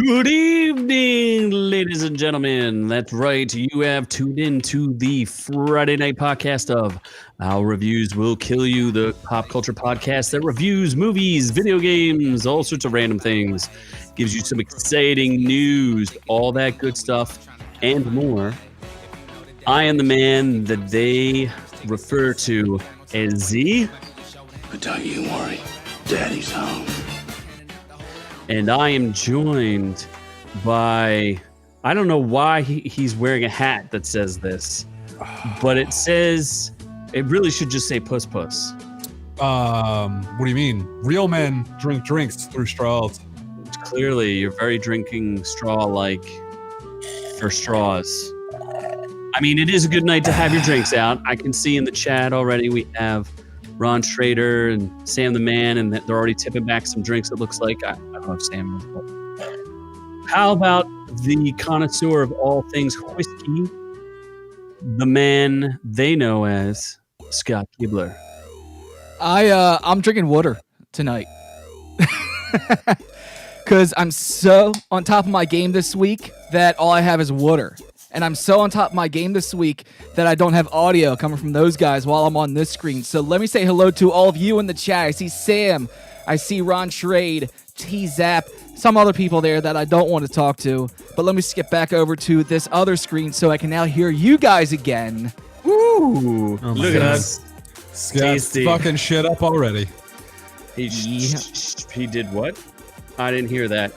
Good evening, ladies and gentlemen. That's right. You have tuned in to the Friday night podcast of Our Reviews Will Kill You, the pop culture podcast that reviews movies, video games, all sorts of random things. Gives you some exciting news, all that good stuff, and more. I am the man that they refer to as Z. But don't you worry, Daddy's home. And I am joined by, I don't know why he's wearing a hat that says this, but it says, it really should just say puss puss. What do you mean? Real men drink drinks through straws. Clearly, you're very drinking straw-like for straws. I mean, it is a good night to have your drinks out. I can see in the chat already we have Ron Schrader and Sam the Man, and they're already tipping back some drinks, it looks like. I don't know if Sam is. How about the connoisseur of all things whiskey, the man they know as Scott Kibler? I'm drinking water tonight. Because I'm so on top of my game this week that all I have is water. And I'm so on top of my game this week that I don't have audio coming from those guys while I'm on this screen. So let me say hello to all of you in the chat. I see Sam. I see Ron Schrade, T-Zap, some other people there that I don't want to talk to. But let me skip back over to this other screen so I can now hear you guys again. Ooh, look at us. Scott's fucking shit up already. He did what? I didn't hear that.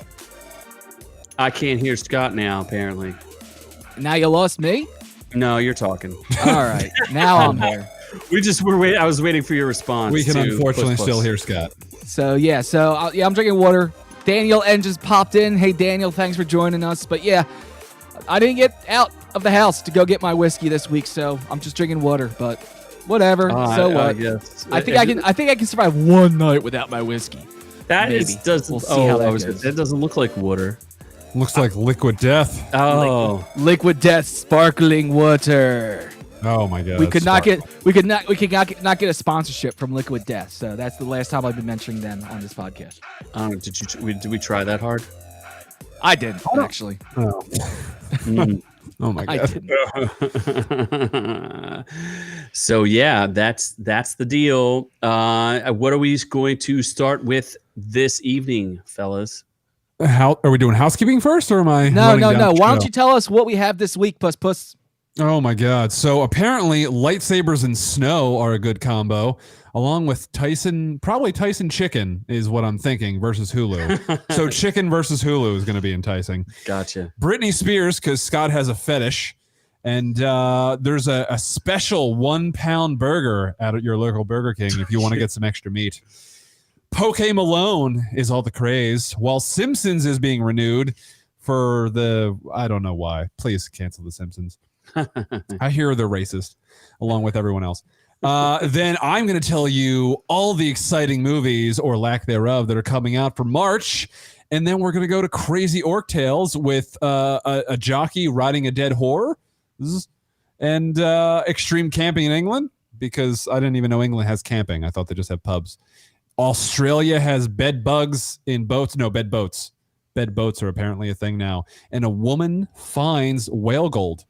I can't hear Scott now, apparently. Now you lost me? No, you're talking. All right. Now I'm here. I was waiting for your response. We can unfortunately still hear Scott. So, I'm drinking water. Daniel N just popped in. Hey, Daniel, thanks for joining us. But, yeah, I didn't get out of the house to go get my whiskey this week, so I'm just drinking water. But whatever. What? I think I can survive one night without my whiskey. That doesn't look like water. Looks like liquid death. Oh, liquid death, sparkling water. Oh my god. We could not get a sponsorship from Liquid Death. So that's the last time I've been mentioning them on this podcast. Did we try that hard? I didn't actually. Oh. Oh my god. I didn't. So yeah, that's the deal. What are we going to start with this evening, fellas? How are we doing housekeeping first, or am I? No. Why don't you tell us what we have this week, Puss? Oh my god. So apparently lightsabers and snow are a good combo, along with Tyson, probably Tyson chicken is what I'm thinking, versus Hulu. So chicken versus Hulu is going to be enticing. Gotcha. Britney Spears, because Scott has a fetish. And there's a special 1 pound burger at your local Burger King if you want to get some extra meat. Malone is all the craze, while Simpsons is being renewed for I don't know why. Please cancel the Simpsons. I hear they're racist, along with everyone else. Then I'm going to tell you all the exciting movies, or lack thereof, that are coming out for March. And then we're going to go to Crazy Orc Tales with a jockey riding a dead whore. And extreme camping in England, because I didn't even know England has camping. I thought they just have pubs. Australia has bed bugs in boats. No, bed boats. Bed boats are apparently a thing now. And a woman finds whale gold.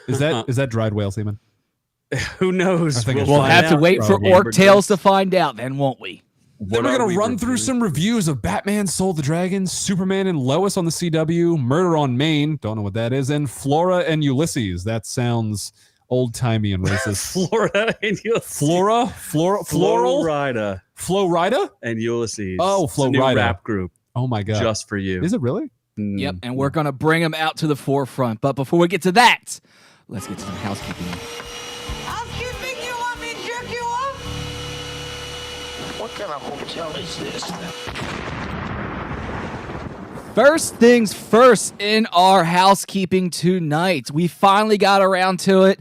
Is that dried whale semen? Who knows? We'll have to wait for Orc Tales to find out, then, won't we? Then we're going to run through some reviews of Batman Soul the Dragon, Superman and Lois on the CW, Murder on Maine, don't know what that is, and Flora and Ulysses. That sounds old-timey and racist. Flora and Ulysses. Floral? Florida. Florida? And Ulysses. Oh, Florida. New rap group. Oh my god. Just for you. Is it really? Yep, and we're going to bring them out to the forefront. But before we get to that, let's get to some housekeeping. Housekeeping, you want me to jerk you off? What kind of hotel is this? First things first in our housekeeping tonight. We finally got around to it,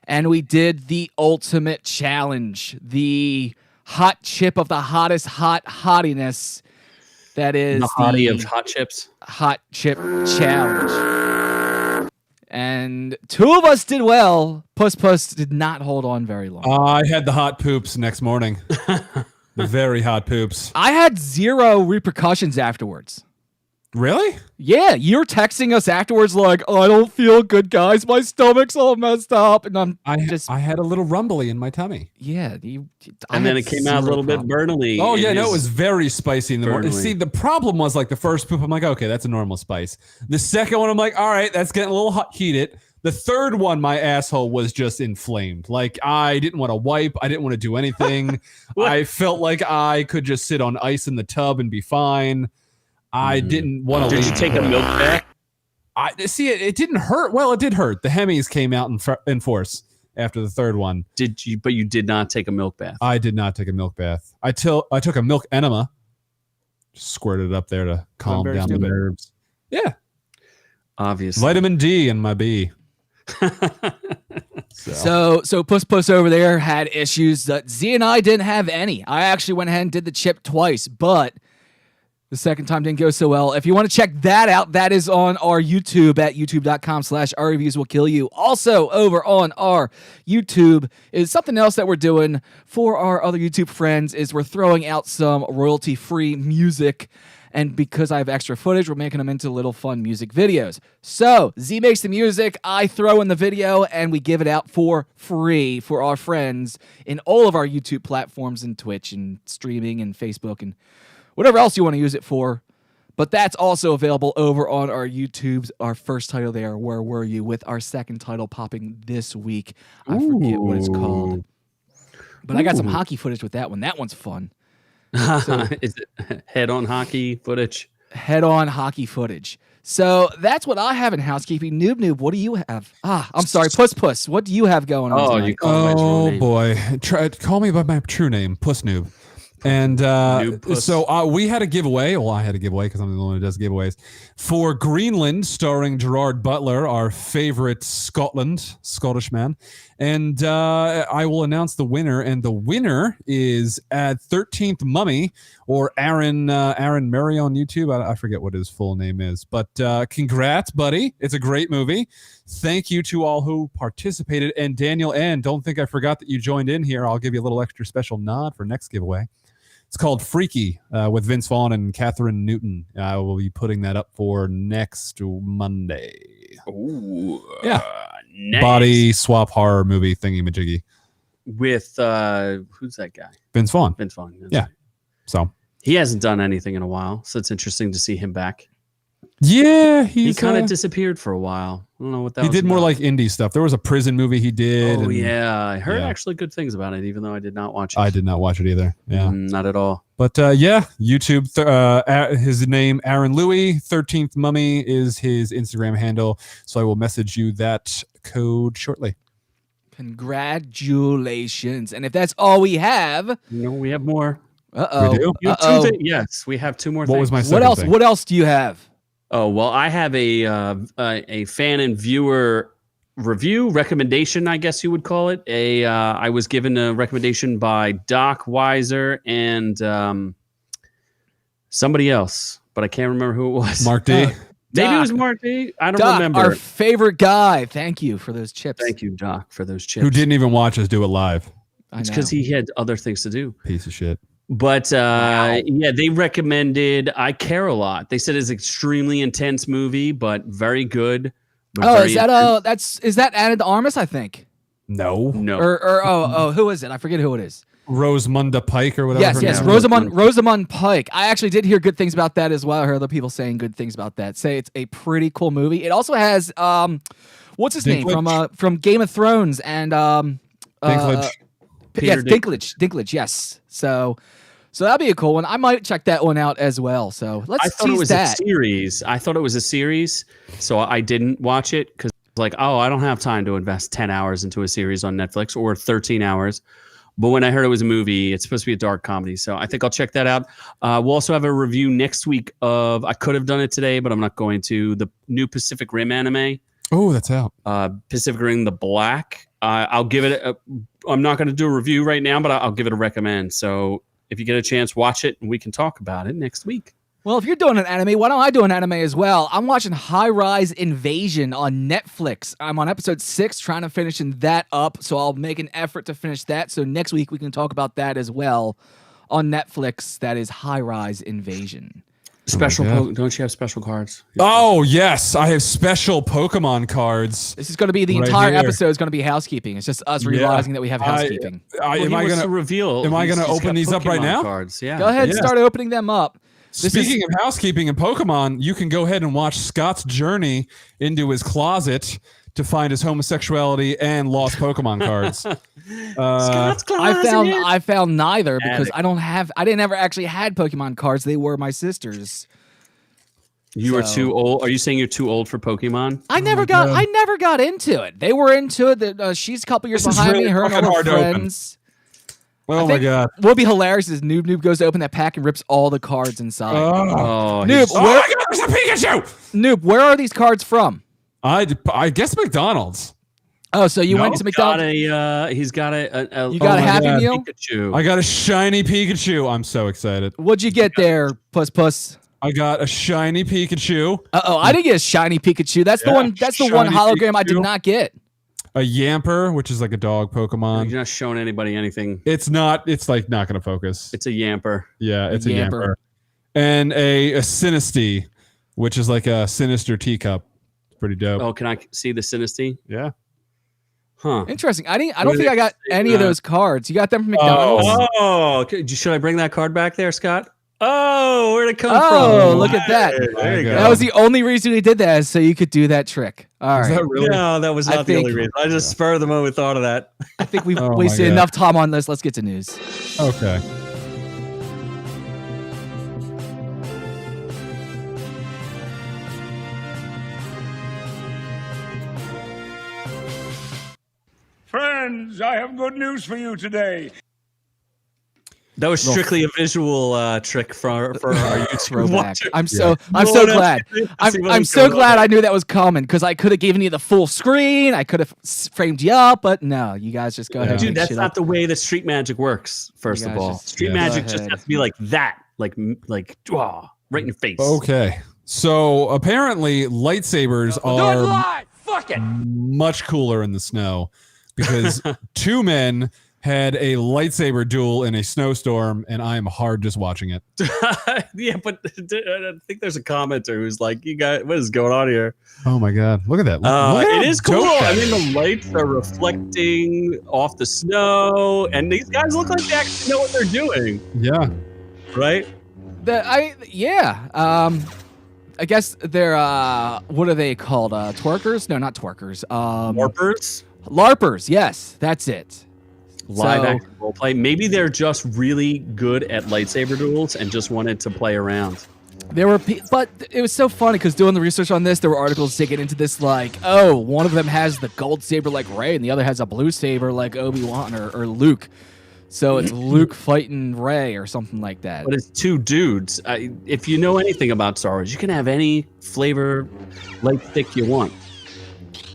and we did the ultimate challenge. The hot chip of the hottest hottiness. That is the hottie of hot chips. Hot chip challenge. And two of us did well. Puss did not hold on very long. I had the hot poops next morning. The very hot poops. I had zero repercussions afterwards. Really? Yeah, you're texting us afterwards like, oh, I don't feel good, guys. My stomach's all messed up, and I had a little rumbly in my tummy. yeah. And then it came out a little bit burnily. Oh yeah, It no, it is- was very spicy in the morning. Burnley. See, the problem was like the first poop, I'm like, okay, that's a normal spice. The second one, I'm like, all right, that's getting a little hot, heated. The third one, my asshole was just inflamed. Like I didn't want to wipe. I didn't want to do anything. I felt like I could just sit on ice in the tub and be fine. I didn't want to. Did you take a milk bath? I see it. It didn't hurt. Well, it did hurt. The Hemis came out in force after the third one. Did you? But you did not take a milk bath. I did not take a milk bath. I took a milk enema. Just squirted it up there to calm very down the stupid. nerves. Yeah, Obviously. vitamin D in my B. So Puss over there had issues that Z and I didn't have any. I actually went ahead and did the chip twice, but the second time didn't go so well. If you want to check that out, that is on our YouTube at youtube.com/ourreviewswillkillyou. Also over on our YouTube is something else that we're doing for our other YouTube friends is we're throwing out some royalty-free music. And because I have extra footage, we're making them into little fun music videos. So Z makes the music, I throw in the video, and we give it out for free for our friends in all of our YouTube platforms and Twitch and streaming and Facebook and whatever else you want to use it for. But that's also available over on our YouTube's, our first title there, Where Were You, with our second title popping this week. I forget what it's called. But I got some hockey footage with that one. That one's fun. Is it head-on hockey footage? Head-on hockey footage. So that's what I have in housekeeping. Noob, what do you have? I'm sorry, Puss. What do you have going on tonight? You call me by his real Oh name. boy, call me by my true name, Puss Noob. And Noob Puss. so we had a giveaway. Well, I had a giveaway because I'm the one who does giveaways for Greenland, starring Gerard Butler, our favorite Scottish man. And I will announce the winner. And the winner is at 13th Mummy, or Aaron Murray on YouTube. I forget what his full name is, but congrats, buddy! It's a great movie. Thank you to all who participated. And Daniel, and don't think I forgot that you joined in here. I'll give you a little extra special nod for next giveaway. It's called Freaky with Vince Vaughn and Catherine Newton. I will be putting that up for next Monday. Ooh, Yeah. nice. Body swap horror movie thingy majiggy. With who's that guy? Vince Vaughn. Vince Vaughn. That's Yeah. right. So He hasn't done anything in a while, so it's interesting to see him back. yeah, He he's kind of disappeared for a while. I don't know what that he was did more about. like indie stuff. There was a prison movie he did. Oh and yeah, I heard yeah. actually good things about it, even though I did not watch it. I did not watch it either. Yeah. Not at all. But yeah, YouTube. His name Aaron Louis. 13th Mummy is his Instagram handle. So I will message you that code shortly. Congratulations. And if that's all we have, No, we have more. uh-oh. We do? You have Uh-oh. two things. Yes, we have two more. What was my things. second thing? What else do you have? Oh well, I have a fan and viewer review recommendation, I guess you would call it. I was given a recommendation by Doc Weiser and somebody else, but I can't remember who it was. Mark D. Maybe it was Doc. Mark D. I don't Doc, remember. our favorite guy. Thank you for those chips. Thank you, Doc, for those chips. Who didn't even watch us do it live. I It's know. because he had other things to do. Piece of shit. But yeah, they recommended I Care a Lot. They said it's an extremely intense movie, but very good. But Oh, very is that intense. is that Anna de Armas, I think? No. No. Or who is it? I forget who it is. Rosamunda Pike or whatever. Yes, her yes, name is. Rosamund Pike. I actually did hear good things about that as well. I heard other people saying good things about that. Say it's a pretty cool movie. It also has what's his name from Game of Thrones and Dinklage. yes, Peter Dinklage. Yes, so that'd be a cool one. I might check that one out as well. So I let's thought it tease was that. a series. I thought it was a series, so I didn't watch it because like, oh, I don't have time to invest 10 hours into a series on Netflix or 13 hours. But when I heard it was a movie, it's supposed to be a dark comedy, so I think I'll check that out. We'll also have a review next week of, I could have done it today, but I'm not going to, the new Pacific Rim anime, Oh, that's out. Pacific Rim The Black. I'll give it I'm not going to do a review right now, but I'll give it a recommend. So if you get a chance, watch it, and we can talk about it next week. Well, if you're doing an anime, why don't I do an anime as well? I'm watching High Rise Invasion on Netflix. I'm on episode 6, trying to finish that up, so I'll make an effort to finish that. So next week we can talk about that as well on Netflix. That is High Rise Invasion. Special. God. Don't you have special cards? Oh yes, I have special Pokemon cards. This is going to be the Right entire here. episode is going to be housekeeping. It's just us realizing that we have housekeeping. Am I gonna reveal? am I gonna He's open got these up right Pokemon now? Cards. Yeah. Go ahead and Yes. start opening them up. Speaking of housekeeping and Pokemon, you can go ahead and watch Scott's journey into his closet to find his homosexuality and lost Pokemon cards. Scott's closet. I found neither because Addict. I didn't ever actually had Pokemon cards. They were my sister's. You are So- too old. Are you saying you're too old for Pokemon? I never got into it. They were into it. She's a couple years This is behind really me. Her and all fucking her hard to open. friends. Oh I my think god. What'll be hilarious is Noob goes to open that pack and rips all the cards inside. Oh, Noob, Oh my god, there's a Pikachu! Noob, where are these cards from? I guess McDonald's. Oh, so you went to McDonald's. He's got a You got a my Happy God. Meal? Pikachu. I got a shiny Pikachu. I'm so excited. What'd you get there, Puss? I got a shiny Pikachu, I didn't get a shiny Pikachu. That's the Yeah, one. That's the one shiny hologram I did Pikachu. not get. a Yamper, which is like a dog Pokemon. You're not showing anybody anything. It's like not going to focus. It's a Yamper. Yeah, it's a Yamper. Yamper. And a Sinistea, which is like a sinister teacup. Pretty dope. Oh, can I see the Sinistea? Yeah. Huh. Interesting. I don't think I got any of those cards. You got them from McDonald's. Oh, should I bring that card back there, Scott? Oh, where'd it come from? Oh, look at that. There you go. That was the only reason we did that, is so you could do that trick. All Is right. that really? No, that was I not the only think- reason. I just spur of the moment thought of that. I think we've Oh my wasted God. enough time on this. Let's get to news. Okay. Friends, I have good news for you today. That was strictly a visual trick for our YouTube Throwback. watchers. I'm so Roll it up. glad. See what I'm we so can glad roll. I knew that was coming, because I could have given you the full screen. I could have framed you up, but no, you guys just go ahead. and Dude, make that's shit not up. the way that street magic works. First You of guys all, just- street Yeah. magic Go just ahead. has to be like that, like right in your face. Okay. So apparently lightsabers are lie! Fuck it! much cooler in the snow because two men had a lightsaber duel in a snowstorm, and I am hard just watching it. Yeah, but I think there's a commenter who's like, "You guys, what is going on here?" Oh my god! Look at that! Look at It how is cool. dope that I mean, is. the lights are reflecting off the snow, and these guys look like they actually know what they're doing, Yeah. right? I guess they're what are they called? Twerkers? No, not twerkers. Warpers, LARPers. Yes, that's it. live So- action role play. Maybe they're just really good at lightsaber duels and just wanted to play around. There were, but it was so funny because doing the research on this, there were articles digging into this, like, oh, one of them has the gold saber like Rey, and the other has a blue saber like Obi-Wan or Luke. So it's Luke fighting Rey or something like that. But it's two dudes. If you know anything about Star Wars, you can have any flavor light stick you want.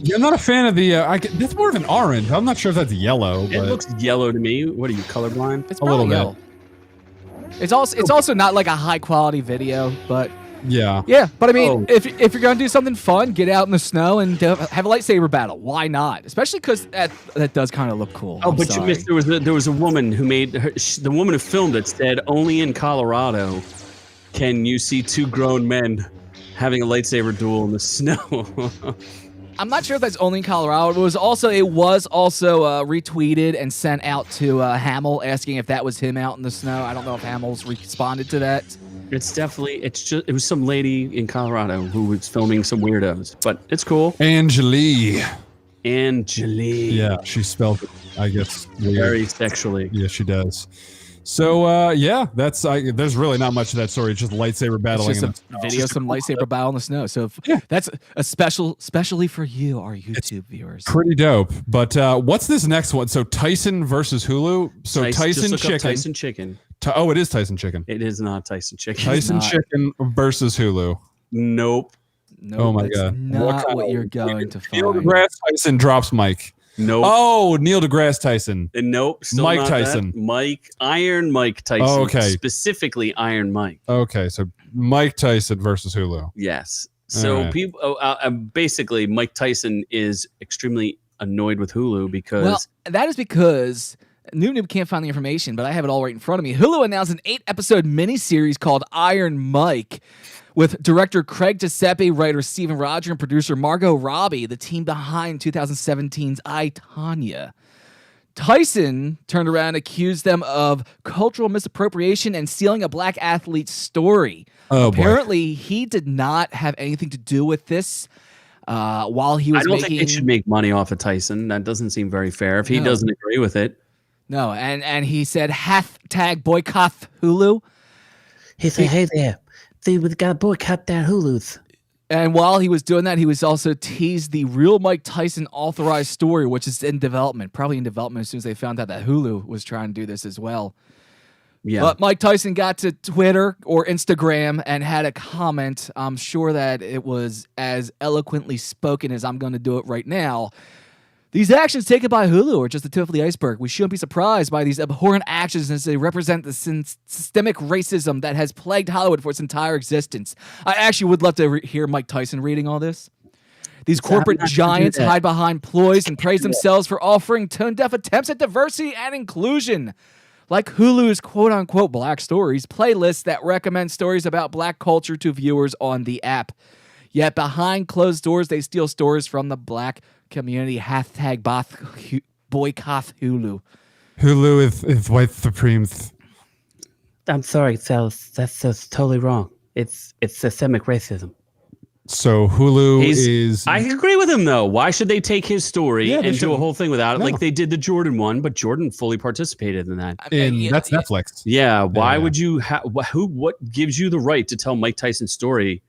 Yeah, I'm not a fan of the. That's more of an orange. I'm not sure if that's yellow, It but looks yellow to me. What are you, colorblind? It's a little probably bit. yellow. It's also not like a high quality video, but yeah. yeah. But I mean, Oh. if you're gonna do something fun, get out in the snow and have a lightsaber battle. Why not? Especially because that does kind of look cool. Oh, I'm but you sorry. missed. There was a woman who made the woman who filmed it said only in Colorado can you see two grown men having a lightsaber duel in the snow. I'm not sure if that's only in Colorado. It was also retweeted and sent out to Hamill asking if that was him out in the snow. I don't know if Hamill's responded to that. It was some lady in Colorado who was filming some weirdos, but it's cool. Angelie. Angelie. Yeah, she spelled it, I guess, weird. Very sexually. Yeah, she does. So yeah, that's there's really not much to that story. It's just lightsaber It's battling. just in a video, some lightsaber battle in the snow. So that's a specially for you, our YouTube viewers. Pretty dope. But what's this next one? So Tyson versus Hulu. So Just Tyson look up Chicken. Tyson Chicken. Oh, it is Tyson Chicken. It is not Tyson Chicken. Tyson not. Chicken versus Hulu. Nope. No, Oh my that's God. not what you're going to Neil find. deGrasse Tyson drops Mike. Nope. Oh, Neil deGrasse Tyson. And nope. Still Mike not Tyson. That. Iron Mike Tyson. Oh, okay. Specifically Iron Mike. Okay, so Mike Tyson versus Hulu. Yes. So All right. people, basically, Mike Tyson is extremely annoyed with Hulu because Well, that is because Noob can't find the information, but I have it all right in front of me. Hulu announced an 8-episode miniseries called Iron Mike with director Craig Giuseppe, writer Steven Roger, and producer Margot Robbie, the team behind 2017's I, Tonya. Tyson turned around and accused them of cultural misappropriation and stealing a black athlete's story. Apparently, he did not have anything to do with this while he was I don't making... think they should make money off of Tyson. That doesn't seem very fair if he doesn't agree with it. No, and he said hashtag boycott Hulu. He said, hey there, we got to boycott that Hulu's. And while he was doing that, he was also teased the real Mike Tyson authorized story, which is in development, probably in development as soon as they found out that Hulu was trying to do this as well. Yeah. But Mike Tyson got to Twitter or Instagram and had a comment. I'm sure that it was as eloquently spoken as I'm going to do it right now. These actions taken by Hulu are just the tip of the iceberg. We shouldn't be surprised by these abhorrent actions as they represent the systemic racism that has plagued Hollywood for its entire existence. I actually would love to hear Mike Tyson reading all this. These corporate giants hide behind ploys and praise themselves for offering tone-deaf attempts at diversity and inclusion. Like Hulu's quote-unquote black stories, playlists that recommend stories about black culture to viewers on the app. Yet behind closed doors, they steal stories from the black community. Hashtag boycott Hulu. Hulu is white supreme. I'm sorry, Sal. That's just totally wrong. It's systemic racism. So Hulu is... I agree with him, though. Why should they take his story and do a whole thing without it? No. Like they did the Jordan one, but Jordan fully participated in that. That's Netflix. Yeah. Why would you... What gives you the right to tell Mike Tyson's story?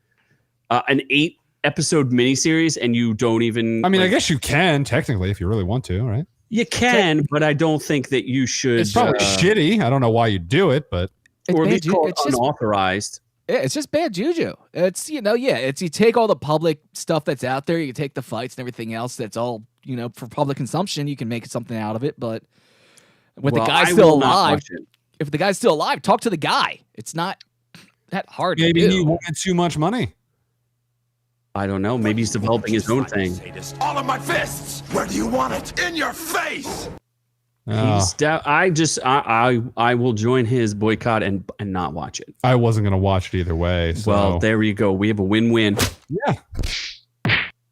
An 8-episode miniseries, and you don't even... I mean, I guess you can, technically, if you really want to, right? You can, but I don't think that you should... It's probably shitty. I don't know why you do it, but... Or at least call it unauthorized. It's just bad juju. It's, it's you take all the public stuff that's out there, you take the fights and everything else that's all, for public consumption, you can make something out of it, but with the guy still alive, if the guy's still alive, talk to the guy. It's not that hard to do. Maybe he wanted too much money. I don't know. Maybe he's developing his own thing. All of my fists. Where do you want it? In your face. I will join his boycott and not watch it. I wasn't going to watch it either way. So. Well, there you go. We have a win-win. Yeah.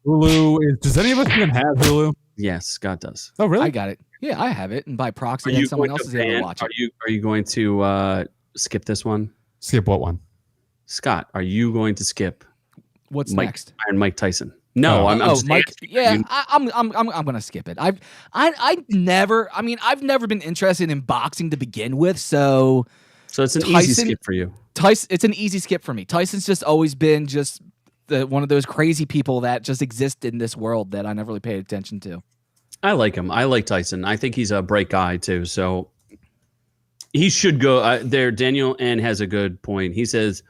Hulu. Does any of us even have Hulu? Yes, Scott does. Oh, really? I got it. Yeah, I have it. And by proxy, then someone else is able to watch it. Are you going to skip this one? Skip what one? Scott, are you going to skip? What's next? Mike Tyson. No, I'm Mike. Yeah, I'm gonna skip it. I've never been interested in boxing to begin with, so it's an easy skip for you. It's an easy skip for me. Tyson's just always been just one of those crazy people that just exist in this world that I never really paid attention to. I like him. I like Tyson. I think he's a bright guy too. So he should go there. Daniel N has a good point. He says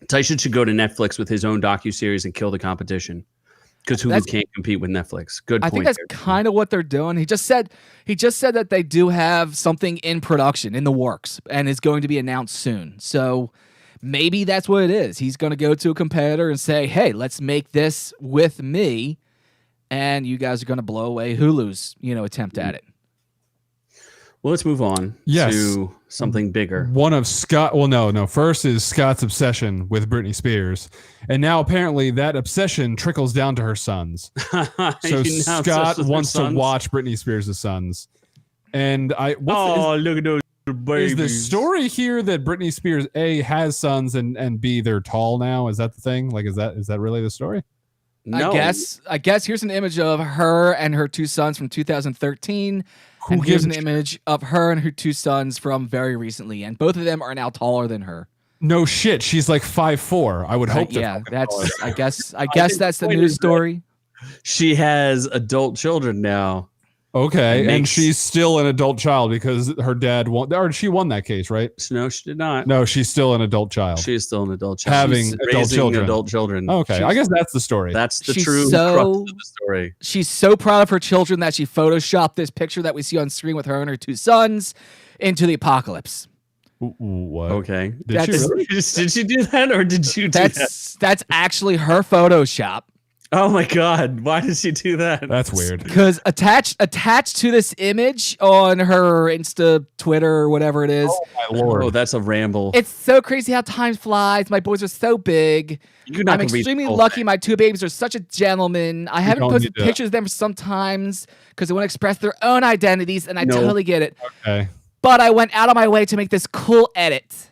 Tyson should go to Netflix with his own docuseries and kill the competition because Hulu can't compete with Netflix. Good point. I think that's kind of what they're doing. He just said that they do have something in production, in the works, and is going to be announced soon. So maybe that's what it is. He's going to go to a competitor and say, hey, let's make this with me, and you guys are going to blow away Hulu's attempt at it. Well, let's move on to something bigger. One of Scott. Well, no. First is Scott's obsession with Britney Spears, and now apparently that obsession trickles down to her sons. So Scott wants to watch Britney Spears' sons, and look at those babies. Is the story here that Britney Spears A has sons and B they're tall now? Is that the thing? Like, is that really the story? No. I guess here's an image of her and her two sons from 2013. And here's an image of her and her two sons from very recently, and both of them are now taller than her. No shit, she's like 5'4". I would hope. Yeah, that's. I guess that's the news story. She has adult children now. Okay, and she's still an adult child because her dad won. Or she won that case, right? No, she did not. No, she's still an adult child. She is still an adult child. Having adult children. Okay, I guess that's the story. That's the true crux of the story. She's so proud of her children that she photoshopped this picture that we see on screen with her and her two sons into the apocalypse. What? Okay. Did she really? Did she do that, or did you do that? That's actually her Photoshop. Oh my God! Why did she do that? That's weird. Because attached to this image on her Insta, Twitter, or whatever it is, Oh my lord. Oh, that's a ramble. it's so crazy how time flies. My boys are so big. You're not I'm gonna read the extremely whole lucky. thing. My two babies are such a gentleman. I haven't don't posted need to- pictures of them sometimes because they want to express their own identities, and I No. totally get it. Okay. But I went out of my way to make this cool edit.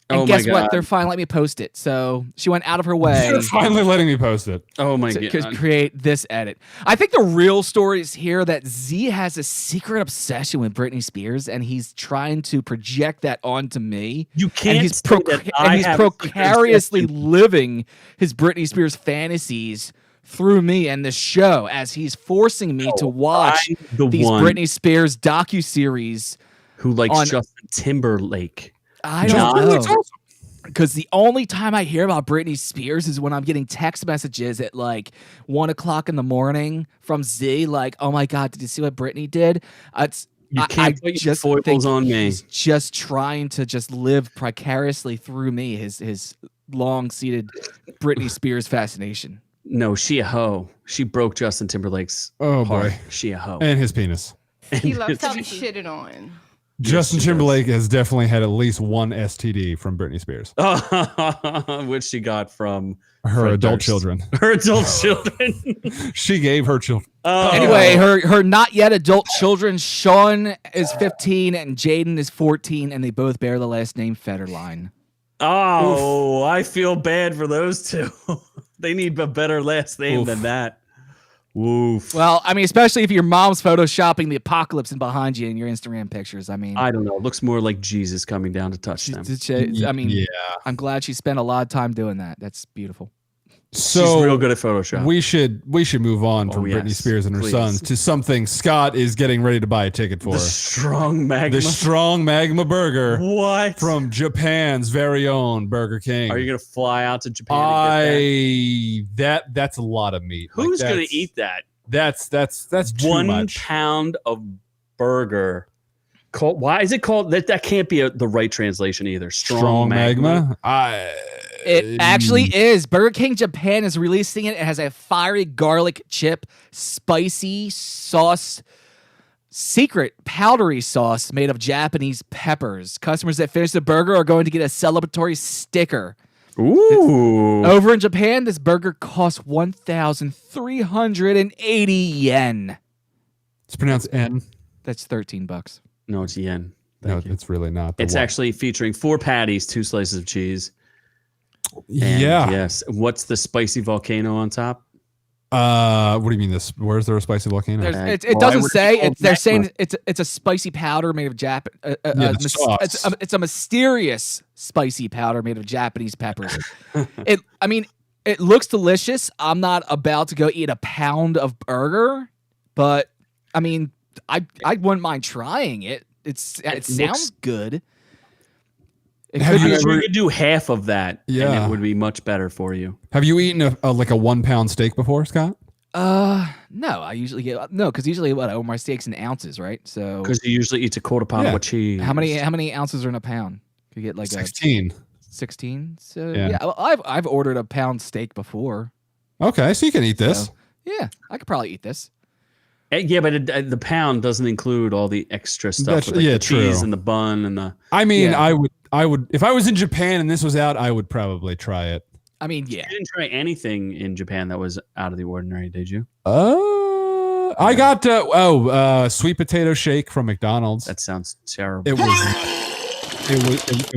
And Oh my guess what? God. They're finally letting me post it. So she went out of her way You're finally letting me post it. Oh my to God! create this edit. I think the real story is here that Z has a secret obsession with Britney Spears, and he's trying to project that onto me. You can't And he's, say that I and he's have a secret precariously obsession. living his Britney Spears fantasies through me and the show as he's forcing me to watch I'm the these one Britney Spears docuseries. who likes on- Justin Timberlake. I John- don't That's know. awesome. Because the only time I hear about Britney Spears is when I'm getting text messages at like 1 o'clock in the morning from Z, like, "Oh my God, did you see what Britney did?" You can't put your foibles on me. He's just trying to just live precariously through me. His long-seated Britney Spears fascination. No, she a hoe. She broke Justin Timberlake's Oh heart. boy. She a hoe. And his penis. He loves to be shitted on. Justin she does. Timberlake has definitely had at least one STD from Britney Spears. Which she got from Her Fred adult Durst. children. her adult children. She gave her children. Oh. Anyway, her not yet adult children, Sean is 15 and Jaden is 14, and they both bear the last name Federline. Oh, I feel bad for those two. They need a better last name Oof. than that. Woof. Well, I mean, especially if your mom's photoshopping the apocalypse in behind you in your Instagram pictures. I mean, I don't know. It looks more like Jesus coming down to touch them. I mean, Yeah. I'm glad she spent a lot of time doing that. That's beautiful. She's real So good at Photoshop. we should move on from yes, Britney Spears and her please. sons to something Scott is getting ready to buy a ticket for. The strong magma. The strong magma burger What? from Japan's very own Burger King. Are you gonna fly out to Japan? And get that? That's a lot of meat. Who's Like, gonna that's- eat that? That's too 1 much. pound of burger. Why is it called that? That can't be the right translation either. Strong magma. It actually is. Burger King Japan is releasing it. It has a fiery garlic chip, spicy sauce, secret powdery sauce made of Japanese peppers. Customers that finish the burger are going to get a celebratory sticker. Ooh. Over in Japan, this burger costs 1,380 yen. It's pronounced N. That's $13. No, it's yen. No, Thank you. it's really not. The It's one. actually featuring 4 patties, 2 slices of cheese. And yeah. Yes. What's the spicy volcano on top? What do you mean this? Where's there a spicy volcano? It Why doesn't would it say. be called They're magma? saying it's a spicy powder made of the sauce. it's a mysterious spicy powder made of Japanese peppers. It looks delicious. I'm not about to go eat a pound of burger, but I mean, I wouldn't mind trying it. It sounds looks- good. It Have could you be I'm sure ever- you could do half of that, and Yeah. it would be much better for you. Have you eaten a 1 pound steak before, Scott? no. I usually get because usually what I own my steaks in ounces, right? So Because you usually eat a quarter pound Yeah. of cheese. how many ounces are in a pound? You get like 16. 16. So Yeah. yeah, well, I've ordered a pound steak before. Okay, so you can eat this. So, yeah, I could probably eat this. Yeah, but the pound doesn't include all the extra stuff. That's- With, like, yeah, the cheese true. and the bun and the. I mean, Yeah. I would if I was in Japan and this was out, I would probably try it. I mean, yeah. You didn't try anything in Japan that was out of the ordinary, did you? I got sweet potato shake from McDonald's. That sounds terrible. It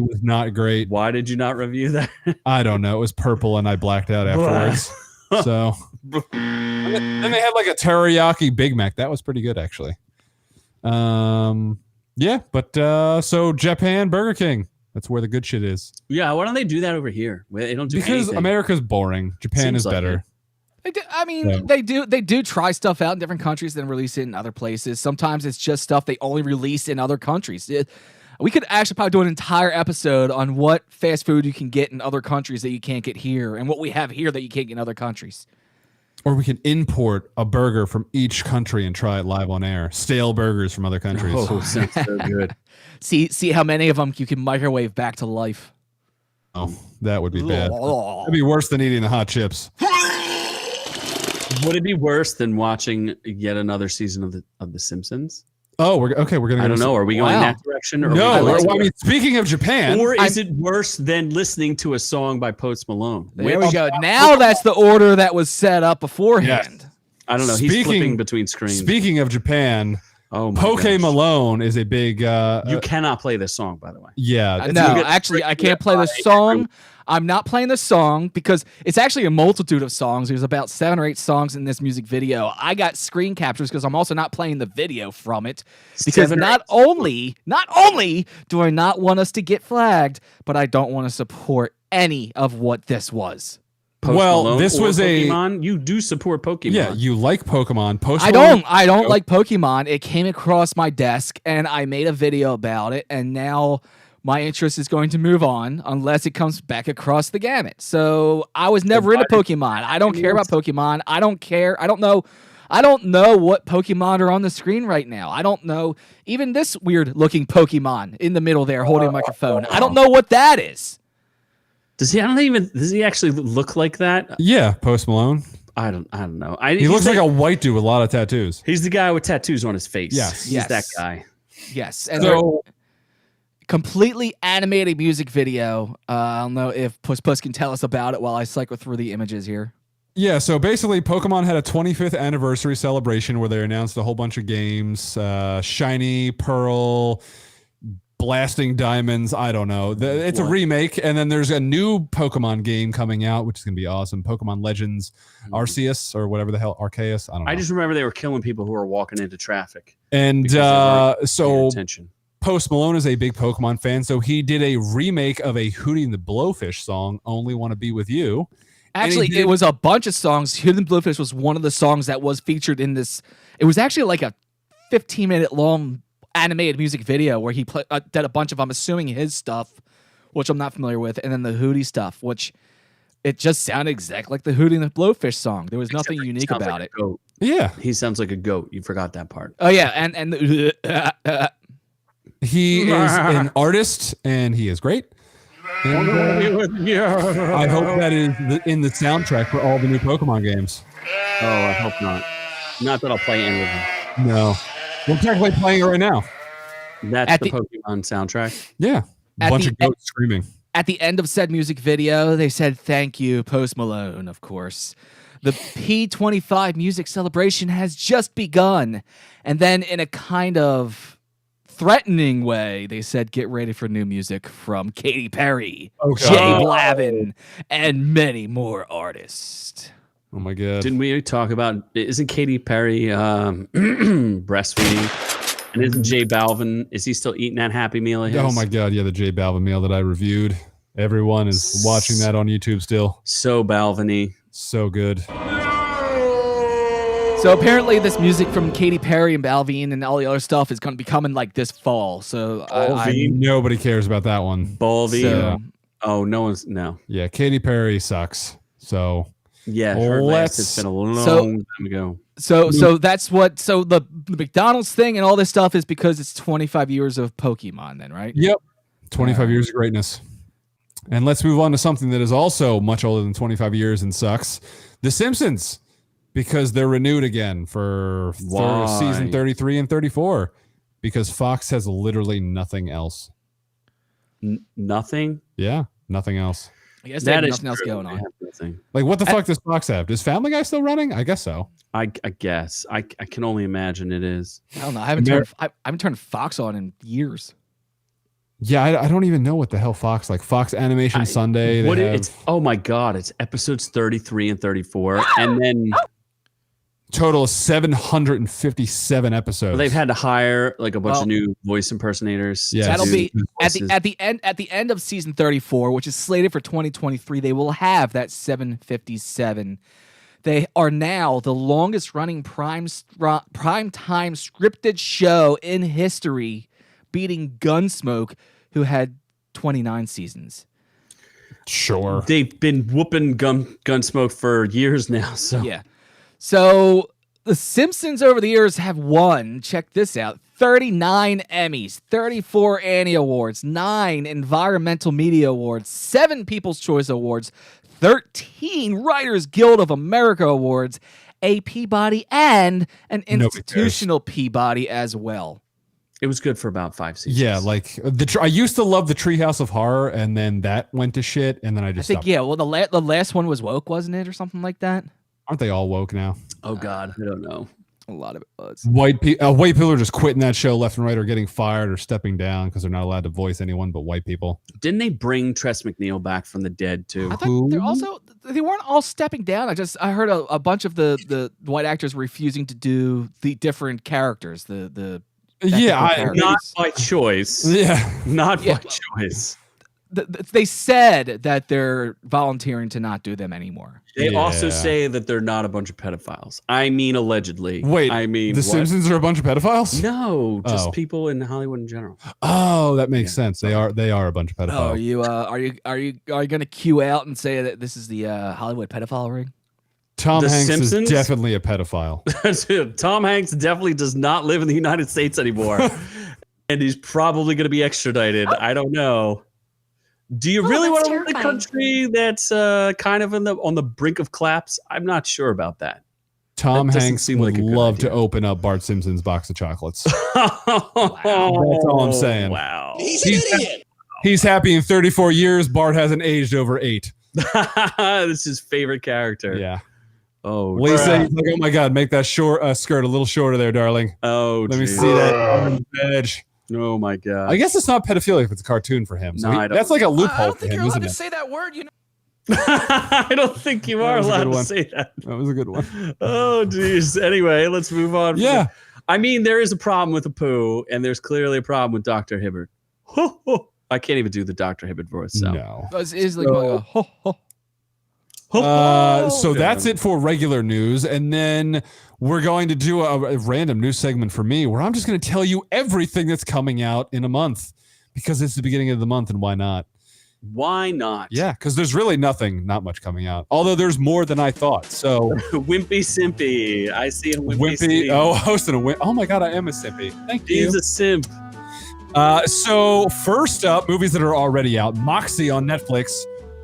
was not great. Why did you not review that? I don't know. It was purple and I blacked out afterwards. So and then they had like a teriyaki Big Mac. That was pretty good actually. Yeah, but so Japan Burger King. That's where the good shit is. Yeah, why don't they do that over here? They don't do Because anything. America's boring. Japan Seems is like better. They do, I mean, Yeah. they do try stuff out in different countries, then release it in other places. Sometimes it's just stuff they only release in other countries. We could actually probably do an entire episode on what fast food you can get in other countries that you can't get here, and what we have here that you can't get in other countries. Or we can import a burger from each country and try it live on air. Stale burgers from other countries. Oh, sounds so good. See how many of them you can microwave back to life. Oh, that would be bad. That'd be worse than eating the hot chips. Would it be worse than watching yet another season of the Simpsons? Oh, we're gonna. I don't know. Are we going Wow. that direction? Or No, are we I mean, speaking of Japan, or is it worse than listening to a song by Post Malone? There we go. Now that's the order that was set up beforehand. I don't know. He's flipping between screens. Speaking of Japan, Oh my Poke gosh. Malone is a big. You cannot play this song, by the way. Yeah. No, actually, I can't play the song. I'm not playing the song because it's actually a multitude of songs. There's about 7 or 8 songs in this music video. I got screen captures because I'm also not playing the video from it. Because 7 or not only do I not want us to get flagged, but I don't want to support any of what this was. Post Well, Malone this or was Pokemon. You do support Pokemon. Yeah, you like Pokemon. I don't like Pokemon. It came across my desk and I made a video about it, and now my interest is going to move on unless it comes back across the gamut. So I was never into Pokemon. I don't care about Pokemon. I don't care. I don't know what Pokemon are on the screen right now. I don't know even this weird looking Pokemon in the middle there holding a microphone. I don't know what that is. Does he? I don't even. Does he actually look like that? Yeah, Post Malone. I don't know. He looks like a white dude with a lot of tattoos. He's the guy with tattoos on his face. Yes. He's that guy. Yes. And So completely animated music video. I don't know if Puss can tell us about it while I cycle through the images here. yeah, so basically, Pokemon had a 25th anniversary celebration where they announced a whole bunch of games: Shiny, Pearl, Blasting Diamonds. I don't know. It's a remake, and then there's a new Pokemon game coming out, which is gonna be awesome. Pokemon Legends Arceus or whatever the hell, Arceus. I don't know. I just remember they were killing people who were walking into traffic. And because they weren't paying so attention. Post Malone is a big Pokemon fan, so he did a remake of a Hootie and the Blowfish song, "Only Want to Be with You." Actually, it was a bunch of songs. Hidden Bluefish was one of the songs that was featured in this. It was actually like a 15-minute long animated music video where he did a bunch of, I'm assuming, his stuff, which I'm not familiar with, and then the Hootie stuff, which it just sounded exactly like the Hootie and the Blowfish song. There was nothing unique about it. Goat. Yeah, He sounds like a goat. You forgot that part. Oh yeah, and the, he is an artist, and he is great. And, I hope that is in the soundtrack for all the new Pokemon games. Oh, I hope not. Not that I'll play any of them. No, we're technically playing it right now. That's At the the- Pokemon soundtrack. Yeah, At bunch the of goats screaming. At the end of said music video, they said, "Thank you, Post Malone," of course. The P25 music celebration has just begun. And then in a kind of threatening way, they said, "Get ready for new music from Katy Perry, Okay. Jay Blavin, and many more artists." Oh my god! Didn't we talk about? Isn't Katy Perry breastfeeding? And isn't Jay Balvin? Is he still eating that Happy Meal of his? Oh my god! Yeah, the J Balvin meal that I reviewed. Everyone is watching that on YouTube still. So Balvin-y. So good. So apparently this music from Katy Perry and Balvin and all the other stuff is going to be coming like this fall. So Nobody cares about that one. Balvin. So- Oh, no. Yeah, Katy Perry sucks. So Yeah, her last. It's been a long time ago. So that's what. So the McDonald's thing and all this stuff is because it's 25 years of Pokemon, then, right? yep, 25 years of greatness. And let's move on to something that is also much older than 25 years and sucks. The Simpsons, because they're renewed again for Why? season 33 and 34, because Fox has literally nothing else. Nothing. Yeah, nothing else. I guess they have That is nothing else true. going They on. have nothing. Like, what the fuck does Fox have? Does Family Guy still running? I guess so. I guess. I can only imagine it is. I don't know. I haven't turned Fox on in years. Yeah, I don't even know what the hell Fox, like Fox Animation Sunday. What they have it's? Oh my God! It's episodes 33 and 34, and then total of 757 episodes. they've had to hire like a bunch Well, of new voice impersonators. Yeah, to That'll do be the at voices. the end of season 34, which is slated for 2023. They will have that 757. They are now the longest running prime time scripted show in history, beating Gunsmoke, who had 29 seasons. Sure. They've been whooping Gunsmoke for years now. So Yeah. So the Simpsons over the years have won, check this out, 39 Emmys, 34 Annie Awards, 9 Environmental Media Awards, 7 People's Choice Awards, 13 Writers Guild of America Awards, a Peabody and an Nobody institutional Peabody as well. It was good for about 5 seasons. Yeah, like I used to love the Treehouse of Horror, and then that went to shit, and then I I just think stopped. yeah. Well, the last one was woke, wasn't it, or something like that? Aren't they all woke now? Oh God, I don't know. A lot of it was. White people are just quitting that show left and right, or getting fired, or stepping down because they're not allowed to voice anyone but white people. Didn't they bring Tress McNeil back from the dead too? I thought they weren't all stepping down. I heard a bunch of the white actors refusing to do the different characters. Yeah, Not by choice. yeah. Not Yeah. by choice. They said that they're volunteering to not do them anymore. They also Yeah. say that they're not a bunch of pedophiles. I mean, allegedly. Wait, I mean, the what? Simpsons are a bunch of pedophiles? No, just Oh. people in Hollywood in general. Oh, that makes sense. They are a bunch of Oh, pedophiles. are you going to cue out and say that this is the Hollywood pedophile ring? Tom The Hanks Simpsons? is definitely a pedophile. Tom Hanks definitely does not live in the United States anymore. And he's probably going to be extradited. I don't know. Do you really want that's to live in a terrifying. country that's kind of on the brink of collapse? I'm not sure about that. Tom That doesn't Hanks seem would like a good love to idea. open up Bart Simpson's box of chocolates. That's all I'm saying. Wow. He's happy in 34 years. Bart hasn't aged over 8. This is his favorite character. Yeah. Oh, Lisa, he's like, oh my God, make that skirt a little shorter there, darling. oh, Let me geez. see that orange edge. Oh my God. I guess it's not pedophilia if it's a cartoon for him. So No, I don't- that's like a I loophole don't for think him, you're allowed isn't to it? say that word. You know. I don't think you That are was a good allowed to one. say that. That was a good one. Oh, geez. Anyway, let's move on. from Yeah. the- I mean, there is a problem with the poo, and there's clearly a problem with Dr. Hibbert. I can't even do the Dr. Hibbert voice. So. No. It's like going, ho, ho. So that's it for regular news. And then we're going to do a random news segment for me where I'm just going to tell you everything that's coming out in a month because it's the beginning of the month and why not? Why not? Yeah, because there's really not much coming out. Although there's more than I thought. So Wimpy Simpy. I see a Wimpy Wimpy, Simpy. hosting a Wimp. Oh my God, I am a Simpy. Thank you. He's a simp. So first up, movies that are already out. Moxie on Netflix.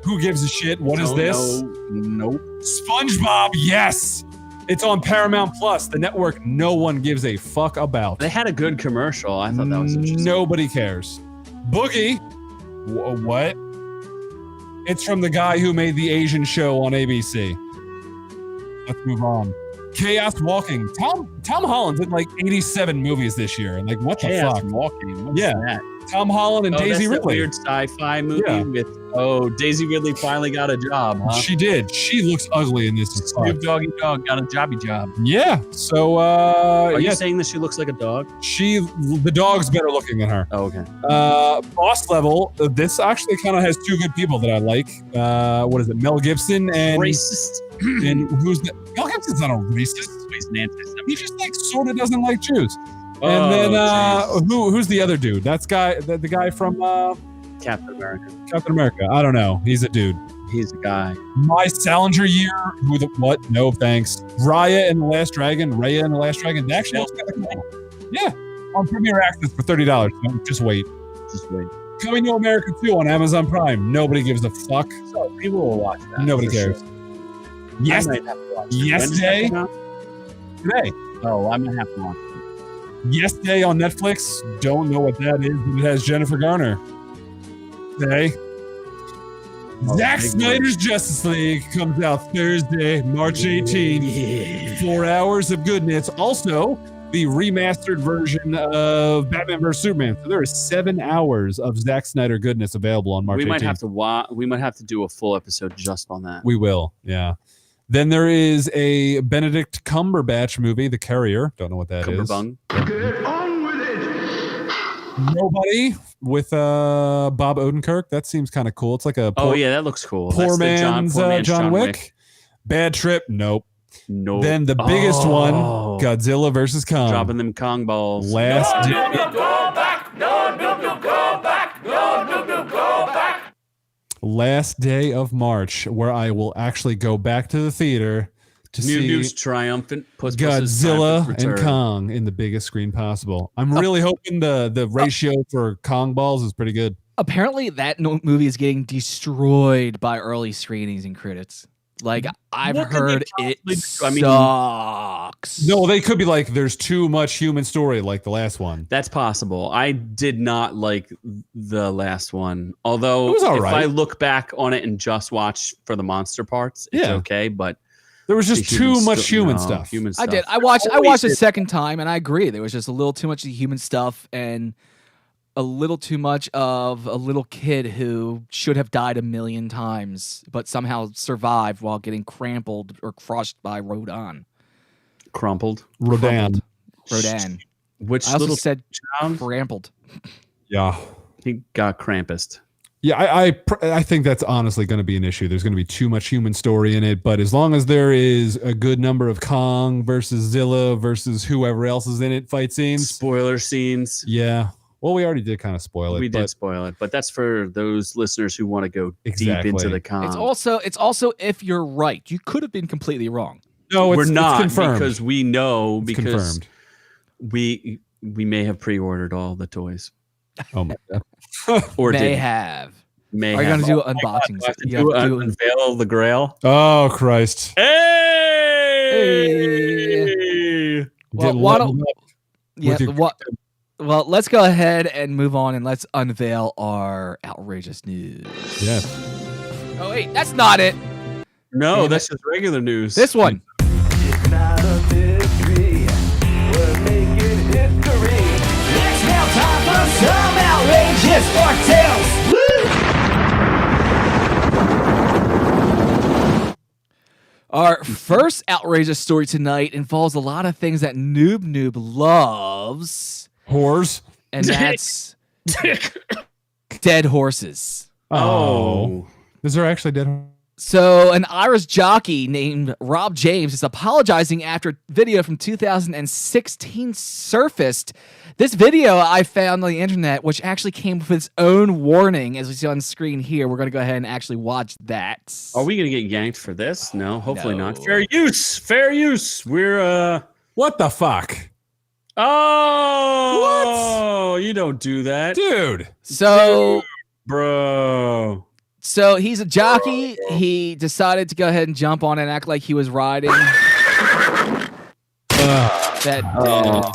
Who gives a shit? What is this? Nope. SpongeBob, yes. It's on Paramount Plus, the network no one gives a fuck about. They had a good commercial. I thought that was interesting. Nobody cares. Boogie, what? It's from the guy who made the Asian show on ABC. Let's move on. Chaos Walking. Tom Holland's in like 87 movies this year. And like, what the Chaos fuck? Walking. What's Yeah. that? Tom Holland and Oh, Daisy that's that Ridley. weird sci-fi movie Yeah. with Daisy Ridley finally got a job. Huh? She did. She looks ugly in this. as fuck. Snoop Doggy Dog got a jobby job. Yeah. So Are you yeah, saying that she looks like a dog? the dog's better looking than her. Oh, okay. Boss Level. This actually kind of has two good people that I like. What is it? Mel Gibson and Racist. and Mel Gibson's not a racist. He's an anti-Semite. He just like sort of doesn't like Jews. Oh, And then jeez. who's the other dude? That's the guy from Captain America. Captain America. I don't know. He's a dude. He's a guy. My Salinger year. What? No thanks. Raya and the Last Dragon. That actually looks kind of cool. Yeah. On Premier Access for $30. Just wait. Just wait. Coming to America 2 on Amazon Prime. Nobody gives a fuck. So people will watch that. Nobody for cares. sure. Yes. I might have to watch it. Yes When does that Day. come out? Today. Oh, I might have to watch it. Yes Day on Netflix. Don't know what that is, but it has Jennifer Garner. Today. Oh, Zack big Snyder's Justice League comes out Thursday, March 18th. 4 hours of goodness. Also, the remastered version of Batman vs Superman. So there is 7 hours of Zack Snyder goodness available on March 18th. We might have to do a full episode just on that. We will, yeah. Then there is a Benedict Cumberbatch movie, The Carrier. Don't know what that is. Cumberbung. Get on with it. Nobody with Bob Odenkirk. That seems kind of cool. It's like a Oh yeah, that looks cool. poor That's the man's John Wick. Bad Trip. Nope. No. Then the biggest one, Oh. Godzilla versus Kong. Dropping them Kong balls. Last day. Last day of March, where I will actually go back to the theater to see News triumphant. Puss Puss's Godzilla triumphant and return. Kong in the biggest screen possible. I'm really hoping the ratio for Kong balls is pretty good. Apparently, that movie is getting destroyed by early screenings and critics. Like I've What could they heard it possibly do? I mean- sucks. No, they could be like, there's too much human story, like the last one. That's possible. I did not like the last one. Although It was all if right. I look back on it and just watch for the monster parts, it's Yeah. okay. But There was the just too much stu- human no, stuff. Human I stuff. did. I watched Always a did. second time, and I agree. There was just a little too much human stuff and a little too much of a little kid who should have died a million times, but somehow survived while getting trampled or crushed by Rodan. Crumpled. Rodan. Rodan. Which I also little said child? trampled. Yeah. He got Krampus. Yeah, I think that's honestly going to be an issue. There's going to be too much human story in it, but as long as there is a good number of Kong versus Zilla versus whoever else is in it fight scenes, Spoiler scenes. yeah. Well, we already did kind of spoil it. We did but spoil it, but that's for those listeners who want to go deep Exactly. into the con. It's also if you're right, you could have been completely wrong. No, We're not it's confirmed. because we know It's because confirmed. we may have pre-ordered all the toys Oh my god. or May did have. may Are you have. gonna do Oh my God, unboxings? do I have to You have to do- unveil the Grail. Oh Christ. Hey! Well, Get why leveled don't- up Yeah. with your- What? Well, let's go ahead and move on, and let's unveil our outrageous news. Yes. Oh wait, that's not it. No, Damn that's just regular news. This one. It's not a mystery. We're making history. It's now time for some outrageous Ork tales. Our first outrageous story tonight involves a lot of things that Noob loves, Whores. and that's dead horses. Oh. Is there actually dead? So, an Irish jockey named Rob James is apologizing after video from 2016 surfaced. This video I found on the internet, which actually came with its own warning, as we see on screen here. We're going to go ahead and actually watch that. Are we gonna get yanked for this? No, hopefully No. not. Fair use. Fair use. We're What the fuck? Oh, you don't do that, Dude. So, bro. so he's a jockey. He decided to go ahead and jump on and act like he was riding that dead horse.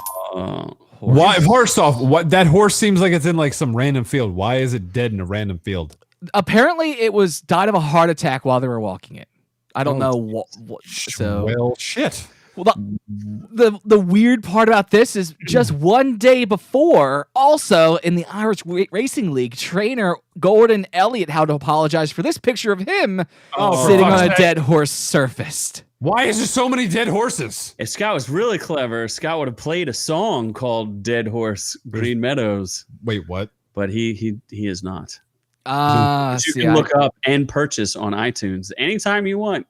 Why? First off, what that horse seems like it's in like some random field. Why is it dead in a random field? Apparently, it was died of a heart attack while they were walking it. I don't know what. So Well, shit. Well, the weird part about this is just one day before, also in the Irish Racing League, trainer Gordon Elliott had to apologize for this picture of him Oh, sitting for on a fuck's dead horse surfaced. Why is there so many dead horses? If Scott was really clever, Scott would have played a song called "Dead Horse, Green Meadows," Wait, what? but he is not. Ah, You can look up and purchase on iTunes anytime you want.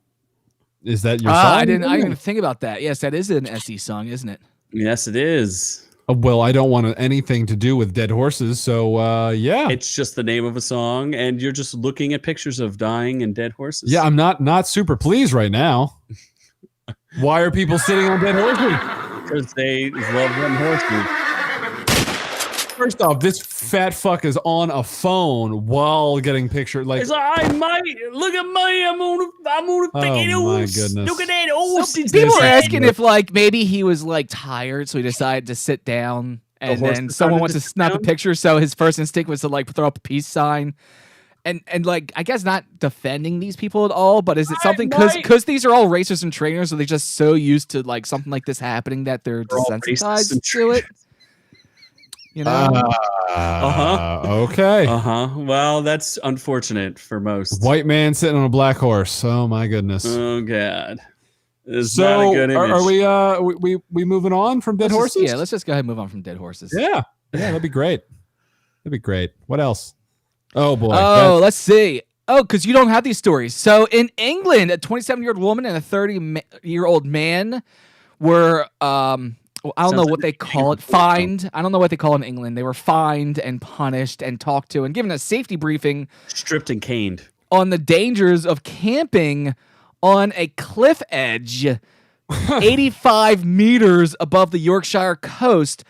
Is that your song? I didn't even think about that. Yes, that is an SE song, isn't it? Yes, it is. Well, I don't want anything to do with dead horses, so yeah. It's just the name of a song, and you're just looking at pictures of dying and dead horses. Yeah, I'm not super pleased right now. Why are people sitting on dead horses? because they love them horses. First off, this fat fuck is on a phone while getting pictured. Like, It's like, I might look at me. I'm on a Oh, fucking my horse. goodness. Look at that horse. So people are asking if like maybe he was like tired, so he decided to sit down, and horse then decided someone to went to sit snap a down? picture. So his first instinct was to like throw up a peace sign, and like I guess not defending these people at all, but is it something because these are all racers and trainers, so they're just so used to like something like this happening that they're They're all racists desensitized and to it. You know, okay. Well, that's unfortunate for most. White man sitting on a black horse. Oh my goodness. Oh God. It's not a So good image. are we moving on from dead horses? Yeah, let's just go ahead and move on from dead horses. Yeah, that'd be great. That'd be great. What else? Oh boy. Oh, let's see. Oh, because you don't have these stories. So in England, a 27-year-old woman and a 30-year-old man were, I don't know what they call it, fined. I don't know what they call it in England. They were fined and punished and talked to and given a safety briefing Stripped and caned. on the dangers of camping on a cliff edge 85 meters above the Yorkshire coast,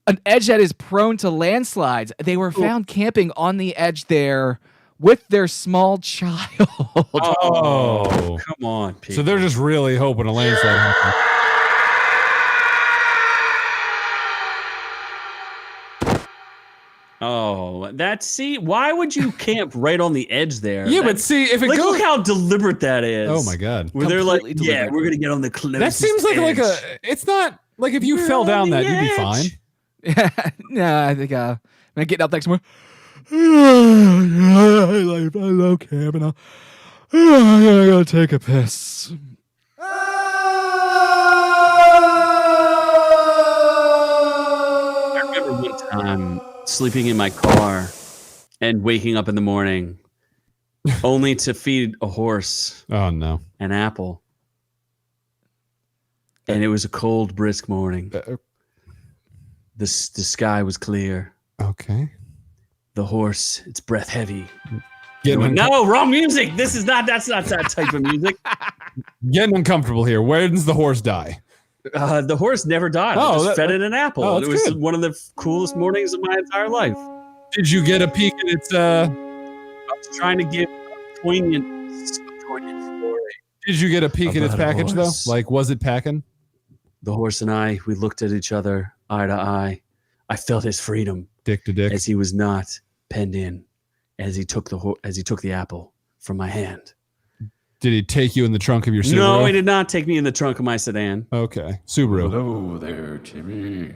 an edge that is prone to landslides. They were found camping on the edge there with their small child. Oh. Come on, people. So they're just really hoping a landslide happens. Oh, why would you camp right on the edge there? Yeah, but see, if it like, goes... look how deliberate that is. Oh, my God. Where they're like, Completely yeah, deliberate. we're going to get on the closest That seems like edge. it's not like if you fell down that, you'd be fine. Yeah, I think when I get up next morning, I love camping. I gotta take a piss. I remember one time sleeping in my car and waking up in the morning only to feed a horse Oh, no. an apple. And it was a cold, brisk morning. The sky was clear. Okay. The horse, its breath heavy. Getting, No, wrong music. That's not that type of music. getting uncomfortable here. When does the horse die? The horse never died. Oh, I just that- fed it an apple. oh, And it that's was good. one of the coolest mornings of my entire life. Did you get a peek at its I was trying to give a poignant story. Did you get a peek at its About a package though? horse. Like, was it packing? The horse and I, we looked at each other eye to eye. I felt his freedom Dick to dick. as he was not penned in, as he took the apple from my hand. Did he take you in the trunk of your Subaru? No, he did not take me in the trunk of my sedan. Okay, Subaru. Hello there, Jimmy.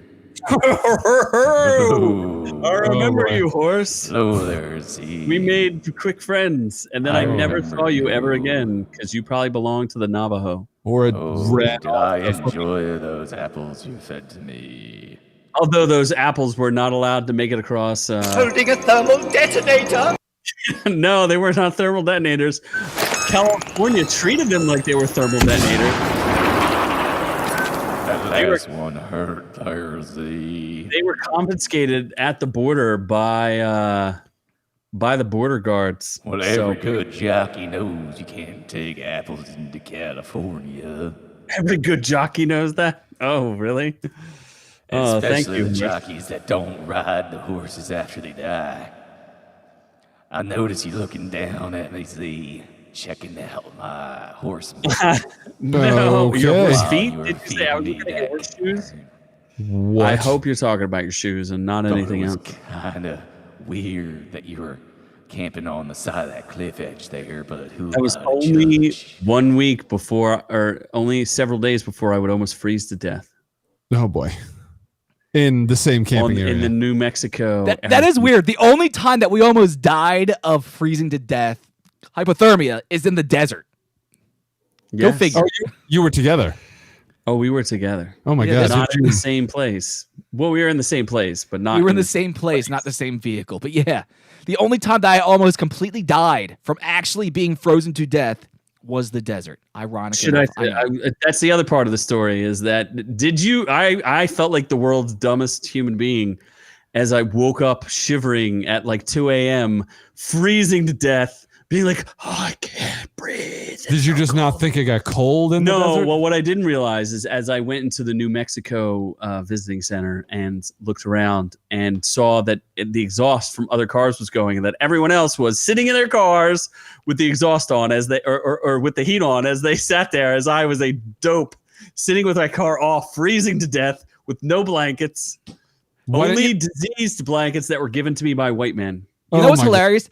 I remember boy. you, horse. Hello there, Z. We made quick friends, and then I never remember saw you ever you. again because you probably belonged to the Navajo. Or a Oh, rat. did I enjoy those apples you fed to me? Although those apples were not allowed to make it across. Holding a thermal detonator. No, they were not thermal detonators. California treated them like they were thermal detonators. That last one hurt there, Z. They were confiscated at the border by the border guards. Well, So every good jockey knows you can't take apples into California. every good jockey knows that. Oh, really? Oh, thank Especially you. the jockeys that don't ride the horses after they die. I notice you looking down at me, Z, checking out my horse. No, your Okay. horse While feet? you were Did you say I was feeding looking me at your that horse shoes? corn. What? I hope you're talking about your shoes and not Thought anything it was else. kind of weird that you were camping on the side of that cliff edge there, but who That was am I to only judge? 1 week before, or only several days before I would almost freeze to death Oh boy. In the same camping area. in the New Mexico. That is weird. The only time that we almost died of freezing to death, hypothermia, is in the desert. Go Yes. figure. You were together. Oh, we were together. Oh my Yeah, god. Not Did in you- the same place. Well, we were in the same place, but not. We were in the same place, not the same vehicle. But yeah, the only time that I almost completely died from actually being frozen to death was the desert. Ironically, Should I, enough, know. that's the other part of the story is that did you I felt like the world's dumbest human being as I woke up shivering at like 2 a.m. freezing to death, being like, oh, I can't breathe. Did you just not think it got cold in the No, desert? well, what I didn't realize is as I went into the New Mexico visiting center and looked around and saw that the exhaust from other cars was going and that everyone else was sitting in their cars with the exhaust on as they or with the heat on as they sat there, as I was a dope sitting with my car off, freezing to death with no blankets, Why didn't only diseased blankets that were given to me by white men. You Oh know what's my God. hilarious?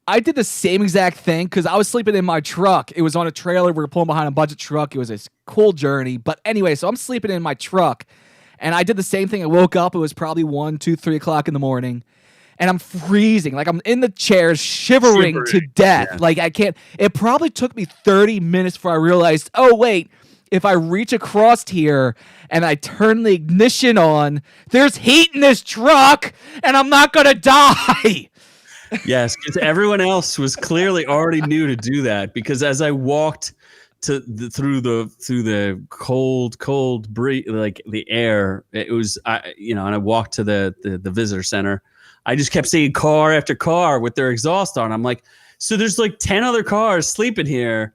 I did the same exact thing because I was sleeping in my truck. It was on a trailer. We were pulling behind a budget truck. It was a cool journey. But anyway, so I'm sleeping in my truck, and I did the same thing. I woke up. It was probably 1, 2, 3 o'clock in the morning, and I'm freezing. Like I'm in the chair, shivering to death. yeah. Like I can't. It probably took me 30 minutes before I realized, oh wait, if I reach across here and I turn the ignition on, there's heat in this truck, and I'm not gonna die. Yes, because everyone else was clearly already knew to do that. Because as I walked through the cold breeze, like the air, it was and I walked to the visitor center. I just kept seeing car after car with their exhaust on. I'm like, so there's like 10 other cars sleeping here,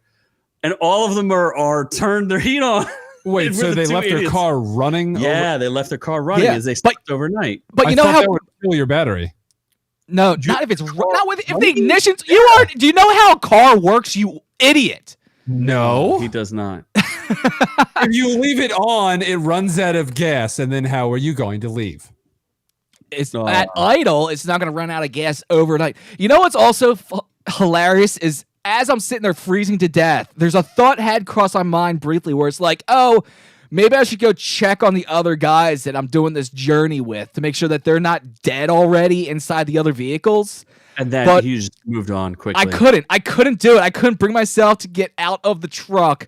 and all of them are turned their heat on. Wait, We're so the they two left their idiots. car running? Yeah, they left their car running Yeah, as they but- slept overnight. But I you know thought how that would kill your battery. No, not if it's not with if the ignition. Do you know how a car works? You idiot. No. He does not. If you leave it on, it runs out of gas, and then how are you going to leave? It's at idle. It's not going to run out of gas overnight. You know what's also hilarious is as I'm sitting there freezing to death, there's a thought had crossed my mind briefly where it's like, oh, maybe I should go check on the other guys that I'm doing this journey with to make sure that they're not dead already inside the other vehicles. And then he just moved on quickly. I couldn't do it. I couldn't bring myself to get out of the truck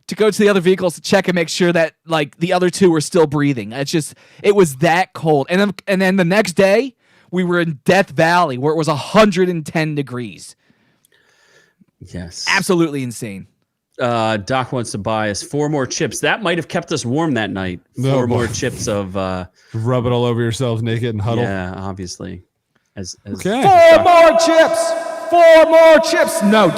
to go to the other vehicles to check and make sure that like the other two were still breathing. It was that cold. And then the next day we were in Death Valley where it was 110 degrees. Yes. Absolutely insane. Doc wants to buy us 4 more chips. That might have kept us warm that night. 4 more chips of rub it all over yourselves naked and huddle. Yeah, obviously. Okay. 4 more chips. 4 more chips. No,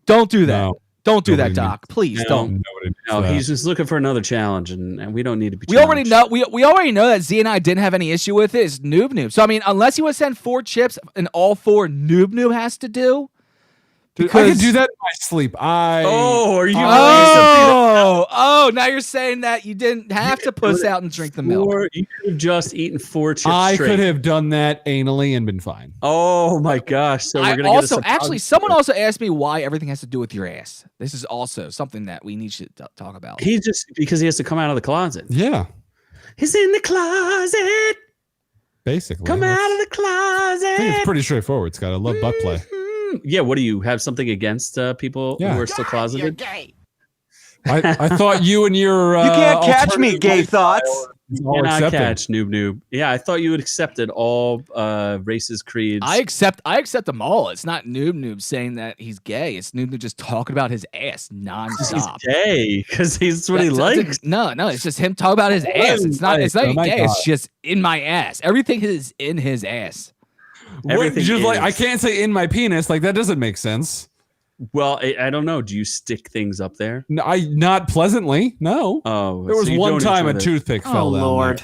don't do that. No. Don't do that, Doc. Please don't. No, he's just looking for another challenge, and we don't need to be. We already know. We already know that Z and I didn't have any issue with it. It's Noob. So I mean, unless you would send 4 chips and all 4 Noob has to do. Because I could do that in my sleep. Are you? Now you're saying that you didn't have to puss out and drink the milk. You could have just eaten 4 chips. I straight. could have done that anally and been fine. Oh my gosh! So we're gonna also actually someone also asked me why everything has to do with your ass. This is also something that we need to talk about. He just because he has to come out of the closet. Yeah, he's in the closet. Basically, come out of the closet. I think it's pretty straightforward. Scott, I love butt play. Yeah, what do you have something against people who are still closeted? You're gay. I thought you and your you can't catch me, gay thoughts. Cannot catch noob. Yeah, I thought you would accepted all races, creeds. I accept them all. It's not noob saying that he's gay. It's noob just talking about his ass nonstop. He's gay because he's what he likes. No, it's just him talking about his ass. It's not even gay. God. It's just in my ass. Everything is in his ass. Everything just like I can't say in my penis. Like that doesn't make sense. Well, I don't know. Do you stick things up there? No, not pleasantly. No. Oh, there was one time a toothpick fell down. Lord.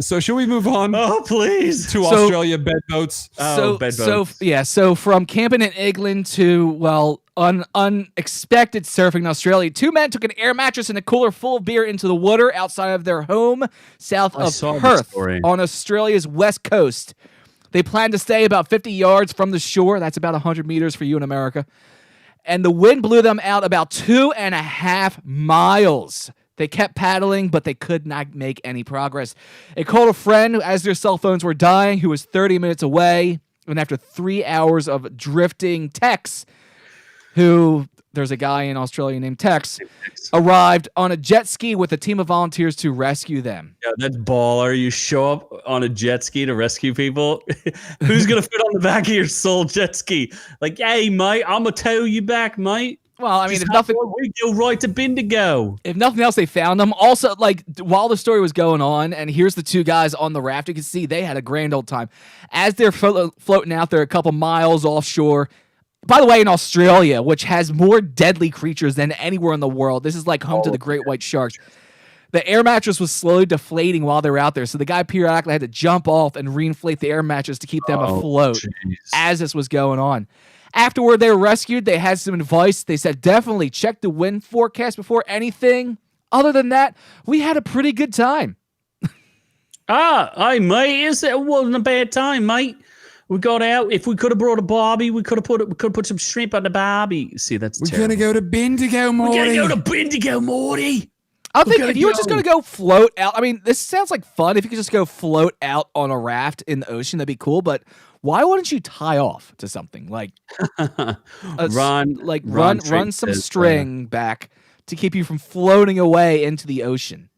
So should we move on? Oh, please. To Australia bedboats. Bedboats. So from camping in England to unexpected surfing in Australia, 2 men took an air mattress and a cooler full of beer into the water outside of their home south of Perth on Australia's west coast. They planned to stay about 50 yards from the shore. That's about 100 meters for you in America. And the wind blew them out about 2.5 miles. They kept paddling, but they could not make any progress. They called a friend as their cell phones were dying, who was 30 minutes away. And after 3 hours of drifting, Tex, there's a guy in Australia named Tex, arrived on a jet ski with a team of volunteers to rescue them. Yeah, that's baller. You show up on a jet ski to rescue people. Who's going to fit on the back of your soul jet ski? Like, hey, mate, I'm going to tow you back, mate. Well, I mean, if nothing, we go right to Bendigo. If nothing else, they found them. Also, like while the story was going on, and here's the 2 guys on the raft. You can see they had a grand old time as they're floating out there a couple miles offshore. By the way, in Australia, which has more deadly creatures than anywhere in the world, this is like home to the great white sharks. The air mattress was slowly deflating while they were out there, so the guy periodically had to jump off and reinflate the air mattress to keep them afloat as this was going on. Afterward, they were rescued. They had some advice. They said, definitely check the wind forecast before anything. Other than that, we had a pretty good time. Hey, mate, it wasn't a bad time, mate. We got out. If we could have brought a barbie, we could have put some shrimp on the barbie. See, that's We're going to go to Bendigo, Morty. We're going to go to Bendigo, Morty. I think if you were just going to go float out, I mean, this sounds like fun. If you could just go float out on a raft in the ocean, that'd be cool. But why wouldn't you tie off to something like run some string back to keep you from floating away into the ocean?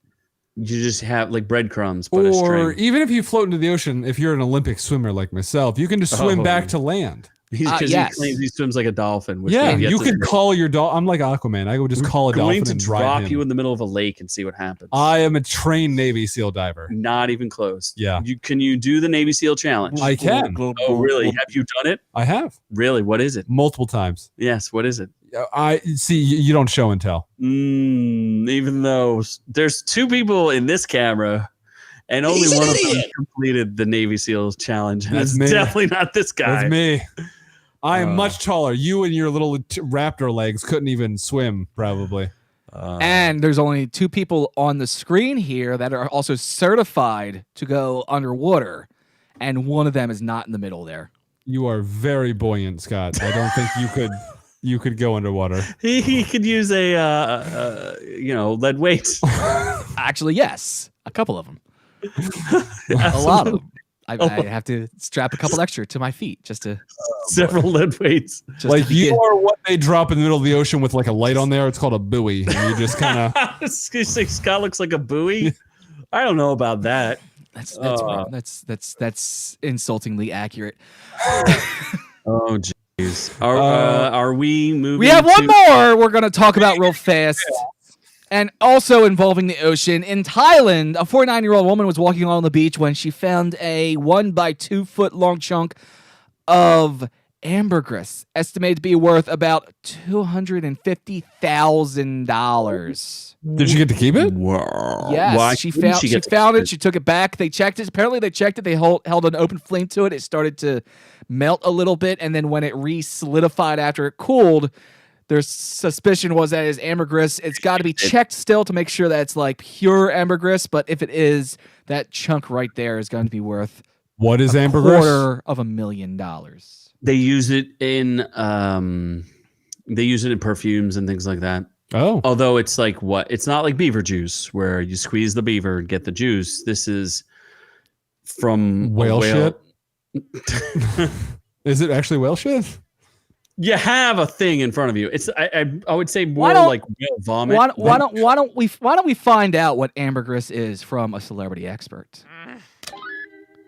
You just have like breadcrumbs, but a string. Or even if you float into the ocean, if you're an Olympic swimmer like myself, you can just swim back to land. Because he claims he swims like a dolphin. Yeah, you can call your dolphin. I'm like Aquaman. I would just call a dolphin and drop you in the middle of a lake and see what happens. I am a trained Navy SEAL diver. Not even close. Yeah. Can you do the Navy SEAL challenge? I can. Oh, really? Have you done it? I have. Really? What is it? Multiple times. Yes. What is it? I see. You don't show and tell. Even though there's 2 people in this camera And only one of them completed the Navy SEALs challenge. That's me. definitely not this guy. That's me. I am much taller. You and your little raptor legs couldn't even swim, probably. And there's only 2 people on the screen here that are also certified to go underwater, and one of them is not in the middle there. You are very buoyant, Scott. I don't think you could go underwater. He could use a lead weights. Actually, yes, a couple of them. A lot of them. I have to strap a couple extra to my feet just to several lead weights. Like you are what they drop in the middle of the ocean with like a light on there. It's called a buoy. And you just kind of. Scott looks like a buoy. I don't know about that. That's wrong. That's insultingly accurate. Oh jeez. Are we moving? We have one more we're gonna talk about real fast. And also involving the ocean. In Thailand, a 49-year-old woman was walking along the beach when she found a 1 by 2 foot long chunk of ambergris, estimated to be worth about $250,000. Did she get to keep it? Yes, Why she couldn't found she get to found keep it. She took it back. They checked it. Apparently, they checked it. They held an open flame to it. It started to melt a little bit, and then when it re-solidified after it cooled, their suspicion was that it's ambergris. It's got to be checked still to make sure that it's like pure ambergris. But if it is, that chunk right there is going to be worth what is ambergris? $250,000. They use it in perfumes and things like that. Oh, although it's like what? It's not like beaver juice where you squeeze the beaver and get the juice. This is from whale shit. Is it actually whale shit? You have a thing in front of you. It's I would say more like whale vomit. Why don't we find out what ambergris is from a celebrity expert?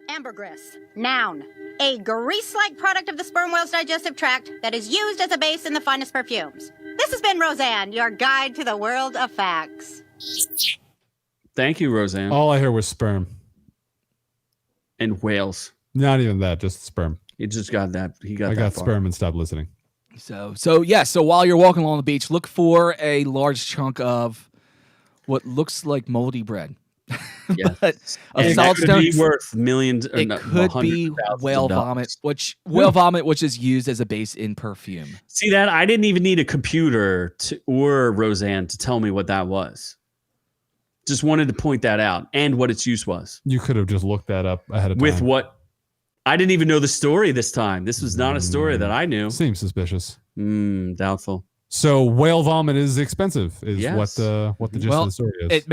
Ambergris, noun, a grease-like product of the sperm whale's digestive tract that is used as a base in the finest perfumes. This has been Roseanne, your guide to the world of facts. Thank you, Roseanne. All I heard was sperm and whales. Not even that, just sperm. He just got that. I got sperm and stopped listening. So while you're walking along the beach, look for a large chunk of what looks like moldy bread. Yeah, but a solid stone be worth millions. It could be whale vomit, which is used as a base in perfume. See that? I didn't even need a computer or Roseanne to tell me what that was. Just wanted to point that out and what its use was. You could have just looked that up ahead of time. With what? I didn't even know the story this time. This was not a story that I knew. Seems suspicious. Doubtful. So whale vomit is expensive, is yes. what the gist of the story is.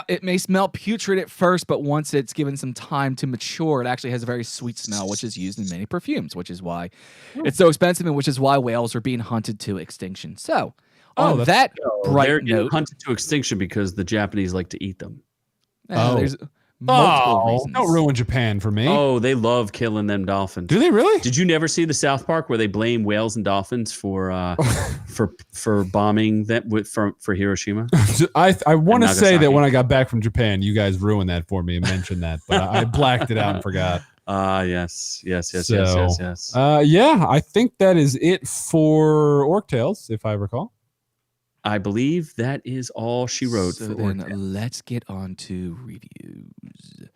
It may smell putrid at first, but once it's given some time to mature, it actually has a very sweet smell, which is used in many perfumes, which is why it's so expensive and which is why whales are being hunted to extinction. So on that bright note, hunted to extinction because the Japanese like to eat them. There's multiple reasons. Don't ruin Japan for me. Oh, they love killing them dolphins. Do they really? Did you never see the South Park where they blame whales and dolphins for bombing that for Hiroshima? I want to say that when I got back from Japan, you guys ruined that for me and mentioned that, but I blacked it out and forgot. Yes. Yeah, I think that is it for Orc Tales, if I recall. I believe that is all she wrote. So then let's get on to reviews.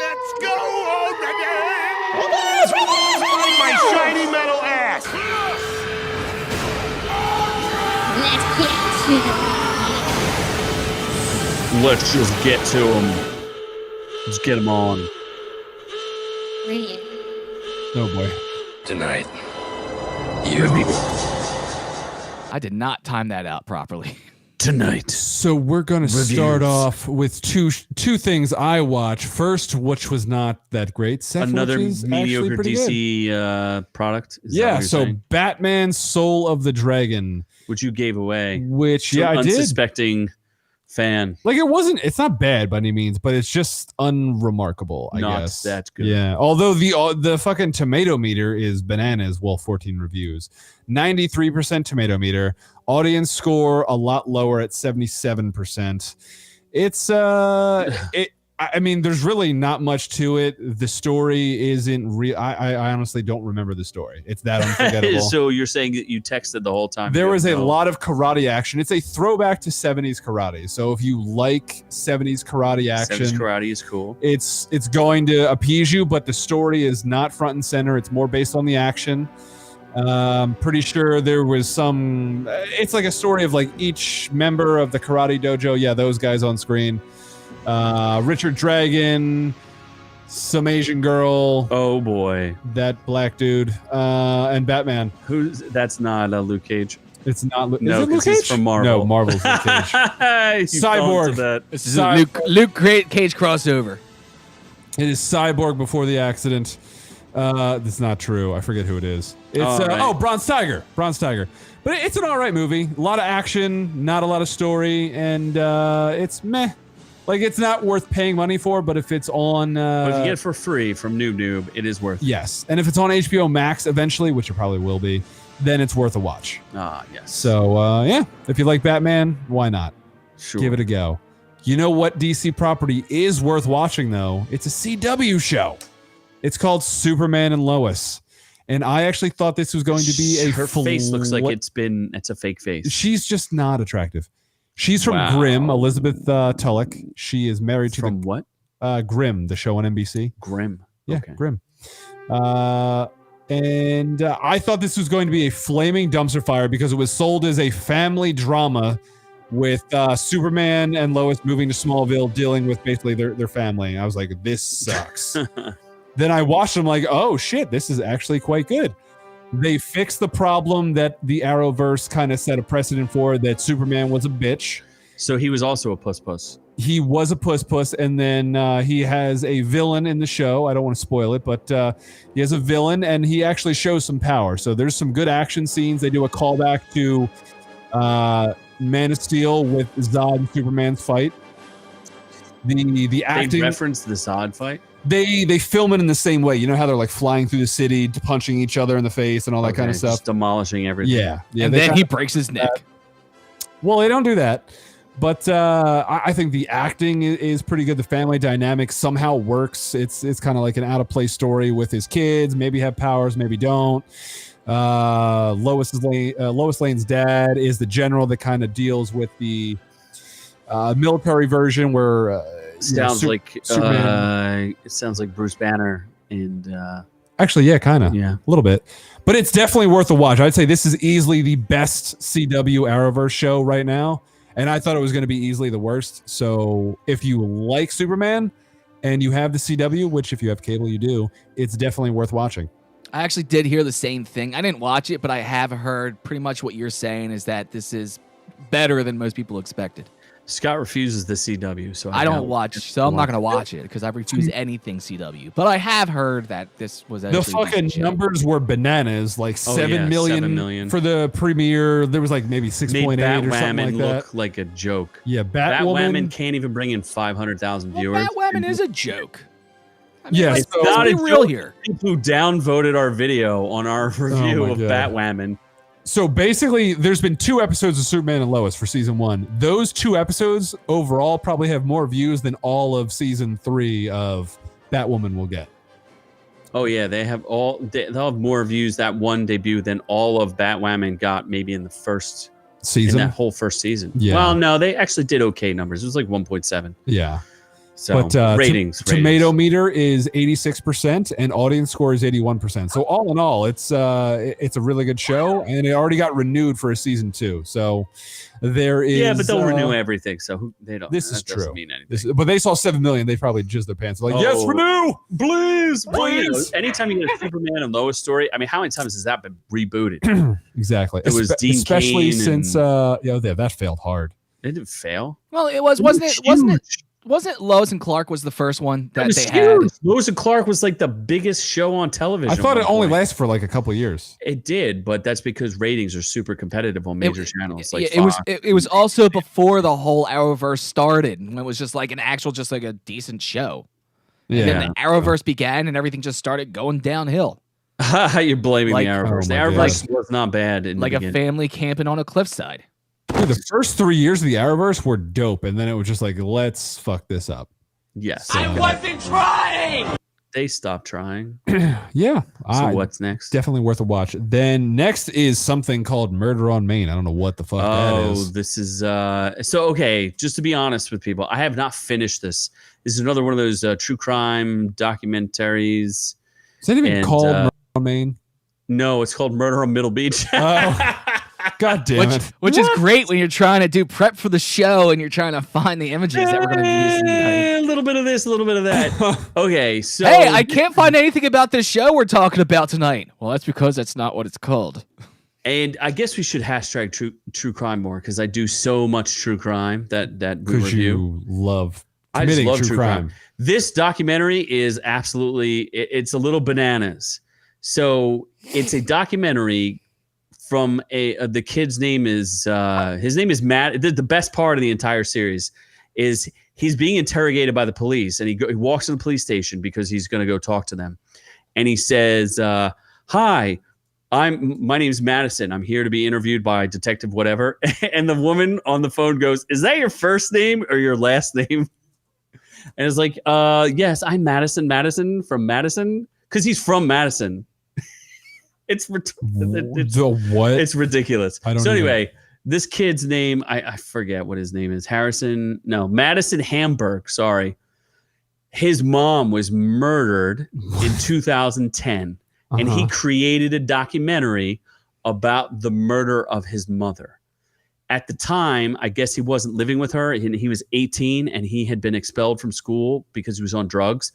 Let's go already! Reviews! My shiny metal ass! Let's just get to them. Let's get them on. Oh boy. Tonight, I did not time that out properly. Tonight. So we're going to start off with two things I watched. First, which was not that great. Second, another which is mediocre DC product. Is that what you're so saying? Batman Soul of the Dragon. Which you gave away. Which, I did. Unsuspecting fan. Like it's not bad by any means, but it's just unremarkable, I guess. That's good. Yeah. Although the fucking tomato meter is bananas. Well, 14 reviews. 93% tomato meter. Audience score a lot lower at 77%. It's I mean, there's really not much to it. The story isn't real. I honestly don't remember the story. It's that unforgettable. So you're saying that you texted the whole time? There was a lot of karate action. It's a throwback to 70s karate. So if you like 70s karate action, 70s karate is cool. It's going to appease you, but the story is not front and center. It's more based on the action. Pretty sure there was some. It's like a story of like each member of the karate dojo. Yeah, those guys on screen. Richard Dragon, some Asian girl. Oh boy, that black dude, and Batman. That's not Luke Cage. It's not. No, is it Luke Cage? Cage? From Marvel. No, Marvel's Luke Cage. Cyborg. This is a Luke Cage crossover. It is Cyborg before the accident. That's not true. I forget who it is. It's Bronze Tiger. Bronze Tiger. But it's an all right movie. A lot of action, not a lot of story, and it's meh. Like, it's not worth paying money for, but if it's on... but if you get it for free from Noob, it is worth it. Yes. And if it's on HBO Max eventually, which it probably will be, then it's worth a watch. Ah, yes. So, yeah. If you like Batman, why not? Sure. Give it a go. You know what DC property is worth watching, though? It's a CW show. It's called Superman and Lois. And I actually thought this was going to be Her face looks like it's a fake face. She's just not attractive. She's from Grimm, Elizabeth Tulloch. She is married to from what? Grimm, the show on NBC. Grimm. Yeah, okay. Grimm. And I thought this was going to be a flaming dumpster fire because it was sold as a family drama with Superman and Lois moving to Smallville, dealing with basically their family. I was like, this sucks. Then I watched them like, oh shit, this is actually quite good. They fixed the problem that the Arrowverse kind of set a precedent for, that Superman was a bitch. So he was also a puss. He was a puss, and then he has a villain in the show. I don't want to spoil it, but he has a villain, and he actually shows some power. So there's some good action scenes. They do a callback to Man of Steel with Zod and Superman's fight. The acting... They referenced the Zod fight? They film it in the same way. You know how they're like flying through the city, punching each other in the face and all that kind of stuff? Just demolishing everything. Yeah. And then he breaks his neck. Well, they don't do that. But I think the acting is pretty good. The family dynamic somehow works. It's kind of like an out-of-place story with his kids. Maybe have powers, maybe don't. Lois Lane's dad is the general that kind of deals with the military version where... It sounds like Bruce Banner and actually, yeah, kind of, yeah, a little bit, but it's definitely worth a watch. I'd say this is easily the best CW Arrowverse show right now, and I thought it was going to be easily the worst. So if you like Superman and you have the CW, which if you have cable you do, it's definitely worth watching. I actually did hear the same thing. I didn't watch it, but I have heard pretty much what you're saying is that this is better than most people expected. Scott refuses the CW, so I don't watch, so I'm not going to watch it because I refuse anything CW. But I have heard that this was the fucking numbers were bananas, like 7 million for the premiere. There was like maybe 6.8 or something like that. Look like a joke. Yeah, Batwoman can't even bring in 500,000 viewers. Batwoman is a joke. I mean, yeah, it's not a real here. People who downvoted our video on our review of Batwoman. So basically, there's been 2 episodes of Superman and Lois for season 1. Those 2 episodes overall probably have more views than all of season 3 of Batwoman will get. Oh yeah, they'll have more views that one debut than all of Batwoman got maybe in the first season. In that whole first season. Yeah. Well, no, they actually did okay numbers. It was like 1.7. Yeah. So ratings. Tomato meter is 86% and audience score is 81%. So all in all, it's a really good show, and it already got renewed for a season 2. So there is. Yeah, but they'll renew everything. So they don't. This is true. Doesn't mean anything. But they saw 7 million. They probably jizzed their pants. Like, yes, renew, please. Well, you know, anytime you get a Superman and Lois story, I mean, how many times has that been rebooted? Exactly. It was Dean especially Cain since that failed hard. It didn't fail. Well, wasn't Lois and Clark was the first one that they had? had? Lois and Clark was like the biggest show on television. I thought it only lasted for like a couple of years. It did, but that's because ratings are super competitive on major channels. Like it was also before the whole Arrowverse started, when it was just like just like a decent show. Yeah. And then the Arrowverse began, and everything just started going downhill. You're blaming the Arrowverse. The Arrowverse was not bad. Like a family camping on a cliffside. Dude, the first 3 years of the Arrowverse were dope, and then it was just like, let's fuck this up. Yes. I wasn't trying. They stopped trying. Yeah. So what's next? Definitely worth a watch. Then next is something called Murder on Main. I don't know what the fuck that is. This is okay, just to be honest with people, I have not finished this. This is another one of those true crime documentaries. Is that even called Murder on Main? No, it's called Murder on Middle Beach. Oh. God damn it. Which is great when you're trying to do prep for the show and you're trying to find the images that we're going to use. A little bit of this, a little bit of that. Okay, so hey, I can't find anything about this show we're talking about tonight. Well, that's because that's not what it's called. And I guess we should hashtag true crime more because I do so much true crime that we review. You love I just committing love true crime. This documentary is absolutely it's a little bananas. So it's a documentary from the kid's name is his name is Matt. The best part of the entire series is he's being interrogated by the police, and he walks to the police station because he's going to go talk to them, and he says, "Hi, my name's Madison. I'm here to be interviewed by Detective whatever." And the woman on the phone goes, "Is that your first name or your last name?" And it's like, "Yes, I'm Madison from Madison," because he's from Madison. It's what? It's ridiculous. So anyway, this kid's name, I forget what his name is. Madison Hamburg. Sorry. His mom was murdered in 2010, and he created a documentary about the murder of his mother. At the time, I guess he wasn't living with her. He was 18, and he had been expelled from school because he was on drugs.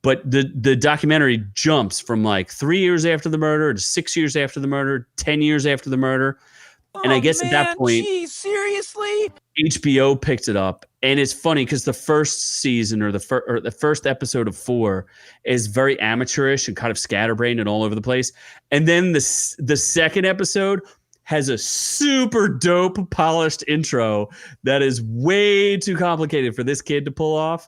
But the documentary jumps from like 3 years after the murder to 6 years after the murder, 10 years after the murder. And I guess at that point, seriously? HBO picked it up. And it's funny because the first season or the first episode of 4 is very amateurish and kind of scatterbrained and all over the place. And then the second episode has a super dope polished intro that is way too complicated for this kid to pull off.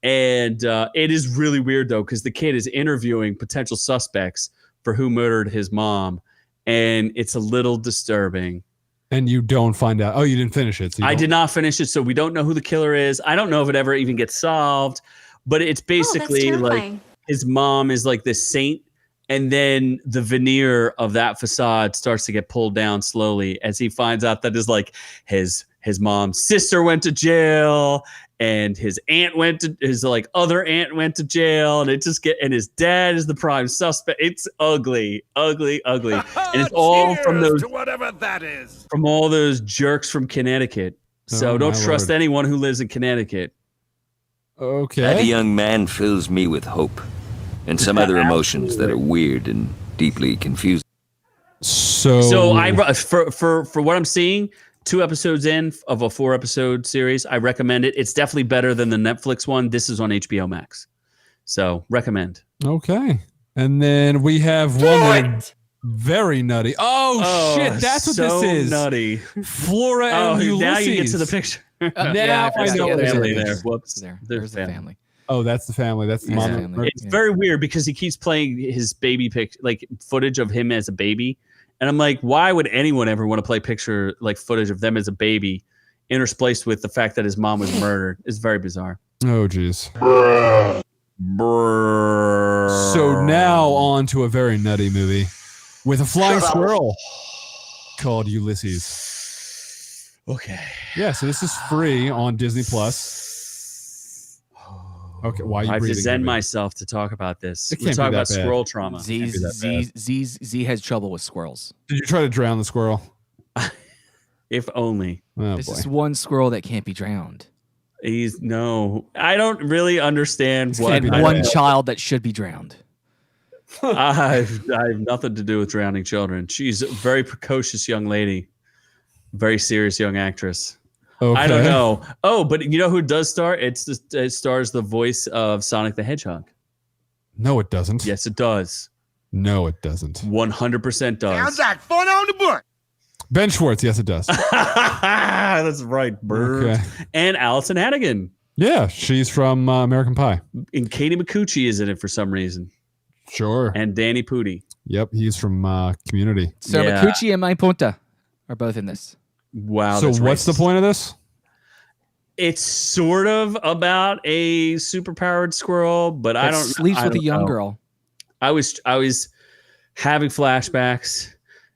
And it is really weird, though, because the kid is interviewing potential suspects for who murdered his mom. And it's a little disturbing. And you don't find out. Oh, you didn't finish it. So I did not finish it. So we don't know who the killer is. I don't know if it ever even gets solved. But it's basically like his mom is like this saint. And then the veneer of that facade starts to get pulled down slowly as he finds out that his mom's sister went to jail. And his other aunt went to jail, and and his dad is the prime suspect. It's ugly, ugly, ugly, and it's all from those whatever that is. From all those jerks from Connecticut. So don't trust anyone who lives in Connecticut. Okay. That young man fills me with hope and some other emotions that are weird and deeply confusing. So I for what I'm seeing. 2 episodes in of a 4-episode series. I recommend it. It's definitely better than the Netflix one. This is on HBO Max. So recommend. Okay. And then we have one very nutty. Oh shit, that's what this is. Nutty. Flora and Ulysses. Now you get to the picture. Now I know there's family there. there. Whoops. There's the family. Oh, that's the family. That's the mom. It's very weird because he keeps playing his baby footage of him as a baby. And I'm like, why would anyone ever want to play footage of them as a baby interspliced with the fact that his mom was murdered? It's very bizarre. Oh, geez. Brrr. So now on to a very nutty movie with a flying squirrel called Ulysses. Okay. Yeah, so this is free on Disney Plus. Okay, why are you I have to breathing? zen myself to talk about this. It We're can't be talking that about bad. squirrel trauma. Z has trouble with squirrels. Did you try to drown the squirrel? If only. Oh, This boy. is one squirrel that can't be drowned. I don't really understand what. And one child that should be drowned. I have nothing to do with drowning children. She's a very precocious young lady, very serious young actress. Okay. I don't know. Oh, but you know who does star? It stars the voice of Sonic the Hedgehog. No, it doesn't. Yes, it does. No, it doesn't. 100% does. Sounds like fun on the book. Ben Schwartz, yes, it does. That's right, bird. Okay. And Allison Hannigan. Yeah, she's from American Pie. And Katie McCucci is in it for some reason. Sure. And Danny Pudi. Yep, he's from Community. So McCucci and Mai Punta are both in this. Wow. So that's what's the racist. point of this? It's sort of about a superpowered squirrel, but I don't sleeps I with a don't young know. girl. I was having flashbacks.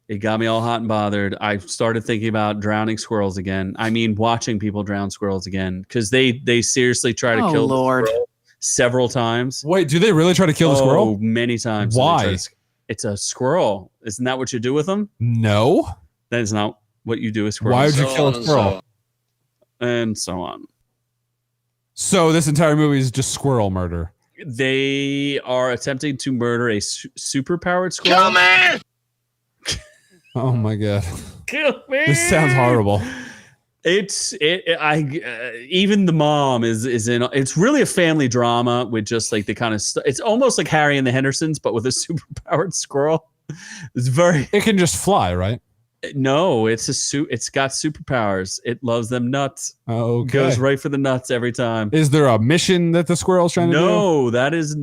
It got me all hot and bothered. I started thinking about drowning squirrels again. I mean, watching people drown squirrels again because they seriously try to kill the squirrel several times. Wait, do they really try to kill the squirrel? Many times. Why? It's a squirrel. Isn't that what you do with them? No. That is not what you do with squirrels. Why would you kill a squirrel? And so on. So this entire movie is just squirrel murder. They are attempting to murder a superpowered squirrel. Kill me! Oh my god. Kill me! This sounds horrible. Even the mom is in. It's really a family drama with just like the kind of it's almost like Harry and the Hendersons, but with a superpowered squirrel. It's very. It can just fly, right? No, it's got superpowers. It loves them nuts. Oh, okay. Goes right for the nuts every time. Is there a mission that the squirrel's trying to do? No, there's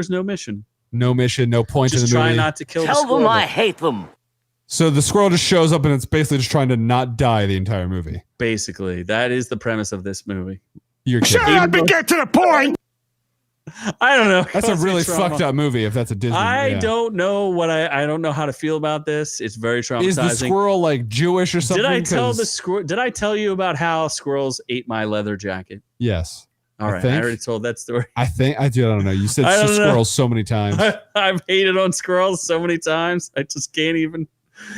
no mission. No mission, no point Just in the movie. try not to kill the Tell squirrel. them I hate them. So the squirrel just shows up and it's basically just trying to not die the entire movie. Basically, that is the premise of this movie. You're kidding. Shut up and get to the point! I don't know. That's a really fucked up movie if that's a Disney movie. I don't know I don't know how to feel about this. It's very traumatizing. Is the squirrel like Jewish or something? Did I tell you about how squirrels ate my leather jacket? Yes. All right, I already told that story. I don't know. You said squirrels so many times. I've hated on squirrels so many times. I just can't even.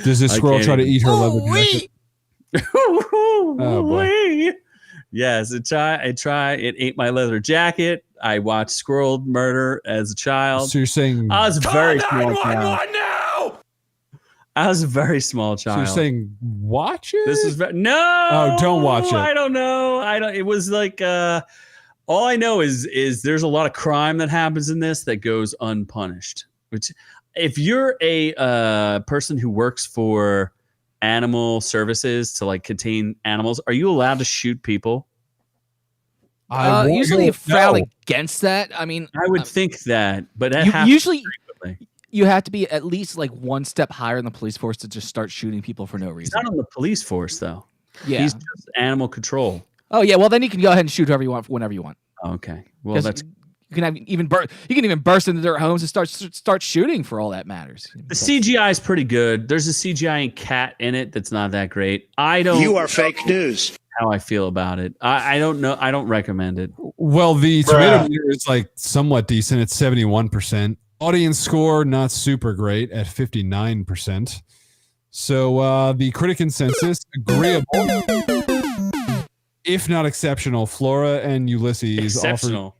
Does this squirrel try to eat her leather jacket? Oh boy. Yes, it ate my leather jacket. I watched squirrel murder as a child. So you're saying I was a very small child. Now! I was a very small child. So you're saying watch it? This is no. Oh, don't watch it. I don't know. It was like all I know is there's a lot of crime that happens in this that goes unpunished. Which, if you're a person who works for animal services to like contain animals, are you allowed to shoot people? Usually frown against that. I mean, I would think that, but usually you have to be at least like one step higher in the police force to just start shooting people for no reason. He's not on the police force though. Yeah, he's just animal control. Oh yeah, well then you can go ahead and shoot whoever you want whenever you want. Okay, well that's you can even burst into their homes and start shooting for all that matters. The CGI is pretty good. There's a CGI cat in it that's not that great. You are fake news. How I feel about it. I don't know. I don't recommend it. Well, the tomato meter is like somewhat decent. It's 71%. Audience score not super great at 59%. So the critic consensus agreeable, if not exceptional. Flora and Ulysses Exceptional.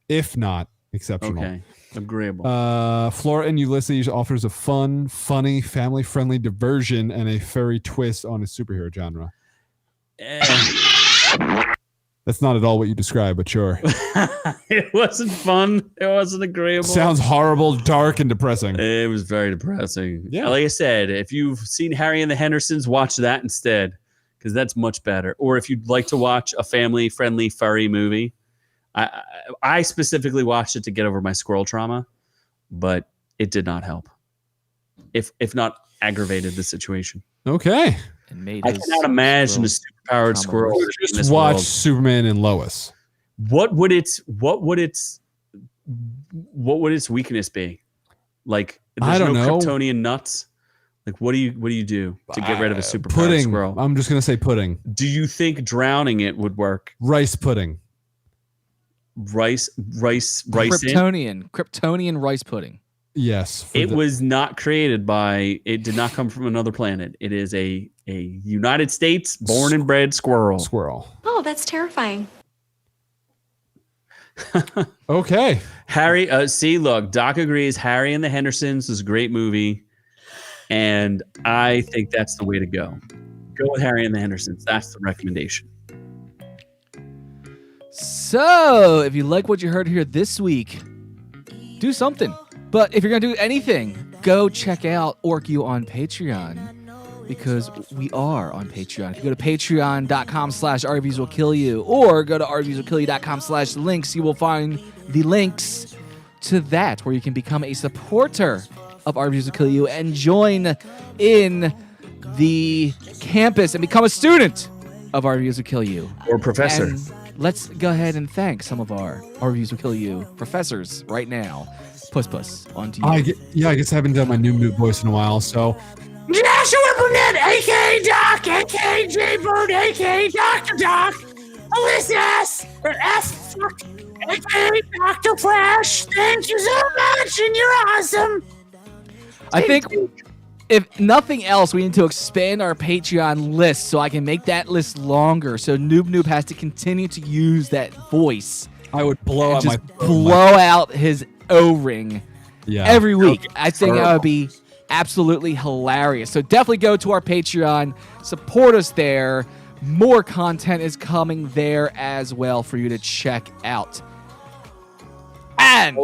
If not exceptional. Okay. Agreeable. Flora and Ulysses offers a fun, funny, family-friendly diversion and a furry twist on a superhero genre. That's not at all what you described, but sure. It wasn't fun. It wasn't agreeable. Sounds horrible, dark, and depressing. It was very depressing. Yeah. Like I said, if you've seen Harry and the Hendersons, watch that instead, because that's much better. Or if you'd like to watch a family-friendly furry movie, I specifically watched it to get over my squirrel trauma, but it did not help. If not aggravated the situation. Okay. I cannot imagine a superpowered squirrel. Just watch Superman and Lois. What would its weakness be? Like, I don't know. Kryptonian nuts. Like, what do you do to get rid of a superpowered squirrel? I'm just gonna say pudding. Do you think drowning it would work? Rice pudding. Rice Kryptonian rice pudding. Yes. It was not created by. It did not come from another planet. It is a United States born and bred squirrel. Oh, that's terrifying. Okay. Harry. See, look. Doc agrees. Harry and the Hendersons is a great movie, and I think that's the way to go. Go with Harry and the Hendersons. That's the recommendation. So, if you like what you heard here this week, do something. But if you're going to do anything, go check out OrkU on Patreon, because we are on Patreon. If you go to patreon.com/rviewswillkillyou or go to rviewswillkillyou.com/links, you will find the links to that, where you can become a supporter of Our Reviews Will Kill You and join in the campus and become a student of Our Reviews Will Kill You. Or professor. And let's go ahead and thank some of our reviews will kill you professors right now. Puss, on to you. I guess I haven't done my new voice in a while, so. Joshua Burnett, a.k.a. Doc, a.k.a. J-Bird, a.k.a. Dr. Doc, Ulysses, a.k.a. Dr. Flash. Thank you so much, and you're awesome. I think if nothing else, we need to expand our Patreon list so I can make that list longer. So Noob has to continue to use that voice. I would blow out blow out his O-ring every week. I think that would be absolutely hilarious. So definitely go to our Patreon, support us there. More content is coming there as well for you to check out. And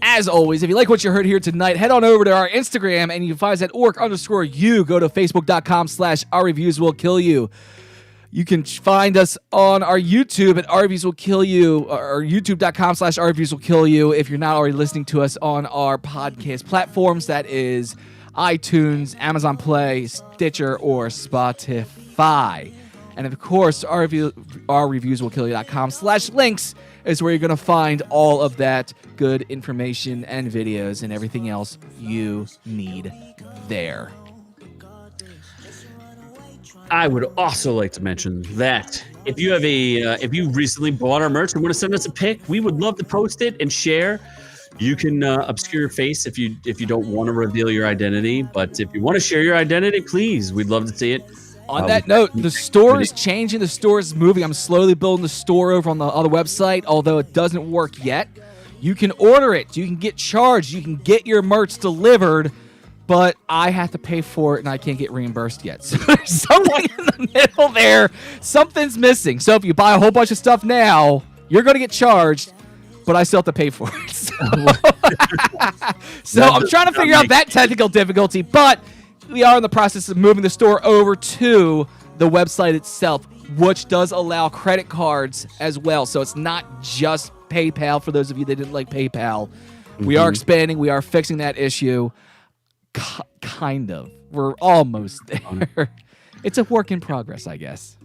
as always, if you like what you heard here tonight, head on over to our Instagram and you can find us at OrkU. Go to Facebook.com/OurReviewsWillKillYou. You can find us on our YouTube at Our Reviews Will Kill You, or YouTube.com/Our Reviews Will Kill You. If you're not already listening to us on our podcast platforms, that is iTunes, Amazon Play, Stitcher, or Spotify. And of course, OurReviewsWillKillYou.com/links is where you're going to find all of that good information and videos and everything else you need there. I would also like to mention that if you have if you recently bought our merch and want to send us a pic, we would love to post it and share. You can obscure your face if you don't want to reveal your identity, but if you want to share your identity, please, we'd love to see it. On that note, the store is changing. The store is moving. I'm slowly building the store over on the other website, although it doesn't work yet. You can order it. You can get charged. You can get your merch delivered. But I have to pay for it, and I can't get reimbursed yet. So there's something in the middle there. Something's missing. So if you buy a whole bunch of stuff now, you're going to get charged, but I still have to pay for it. So I'm trying to figure out that technical difficulty, but we are in the process of moving the store over to the website itself, which does allow credit cards as well. So it's not just PayPal for those of you that didn't like PayPal. Mm-hmm. We are expanding. We are fixing that issue. Kind of. We're almost there. It's a work in progress, I guess.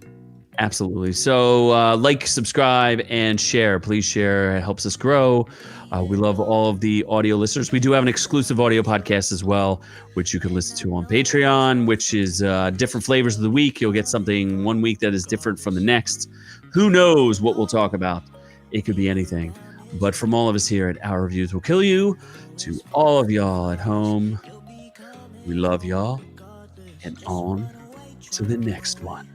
Absolutely. So like, subscribe, and share. Please share. It helps us grow. We love all of the audio listeners. We do have an exclusive audio podcast as well, which you can listen to on Patreon, which is different flavors of the week. You'll get something one week that is different from the next. Who knows what we'll talk about? It could be anything. But from all of us here at Our Reviews Will Kill You, to all of y'all at home, we love y'all, and on to the next one.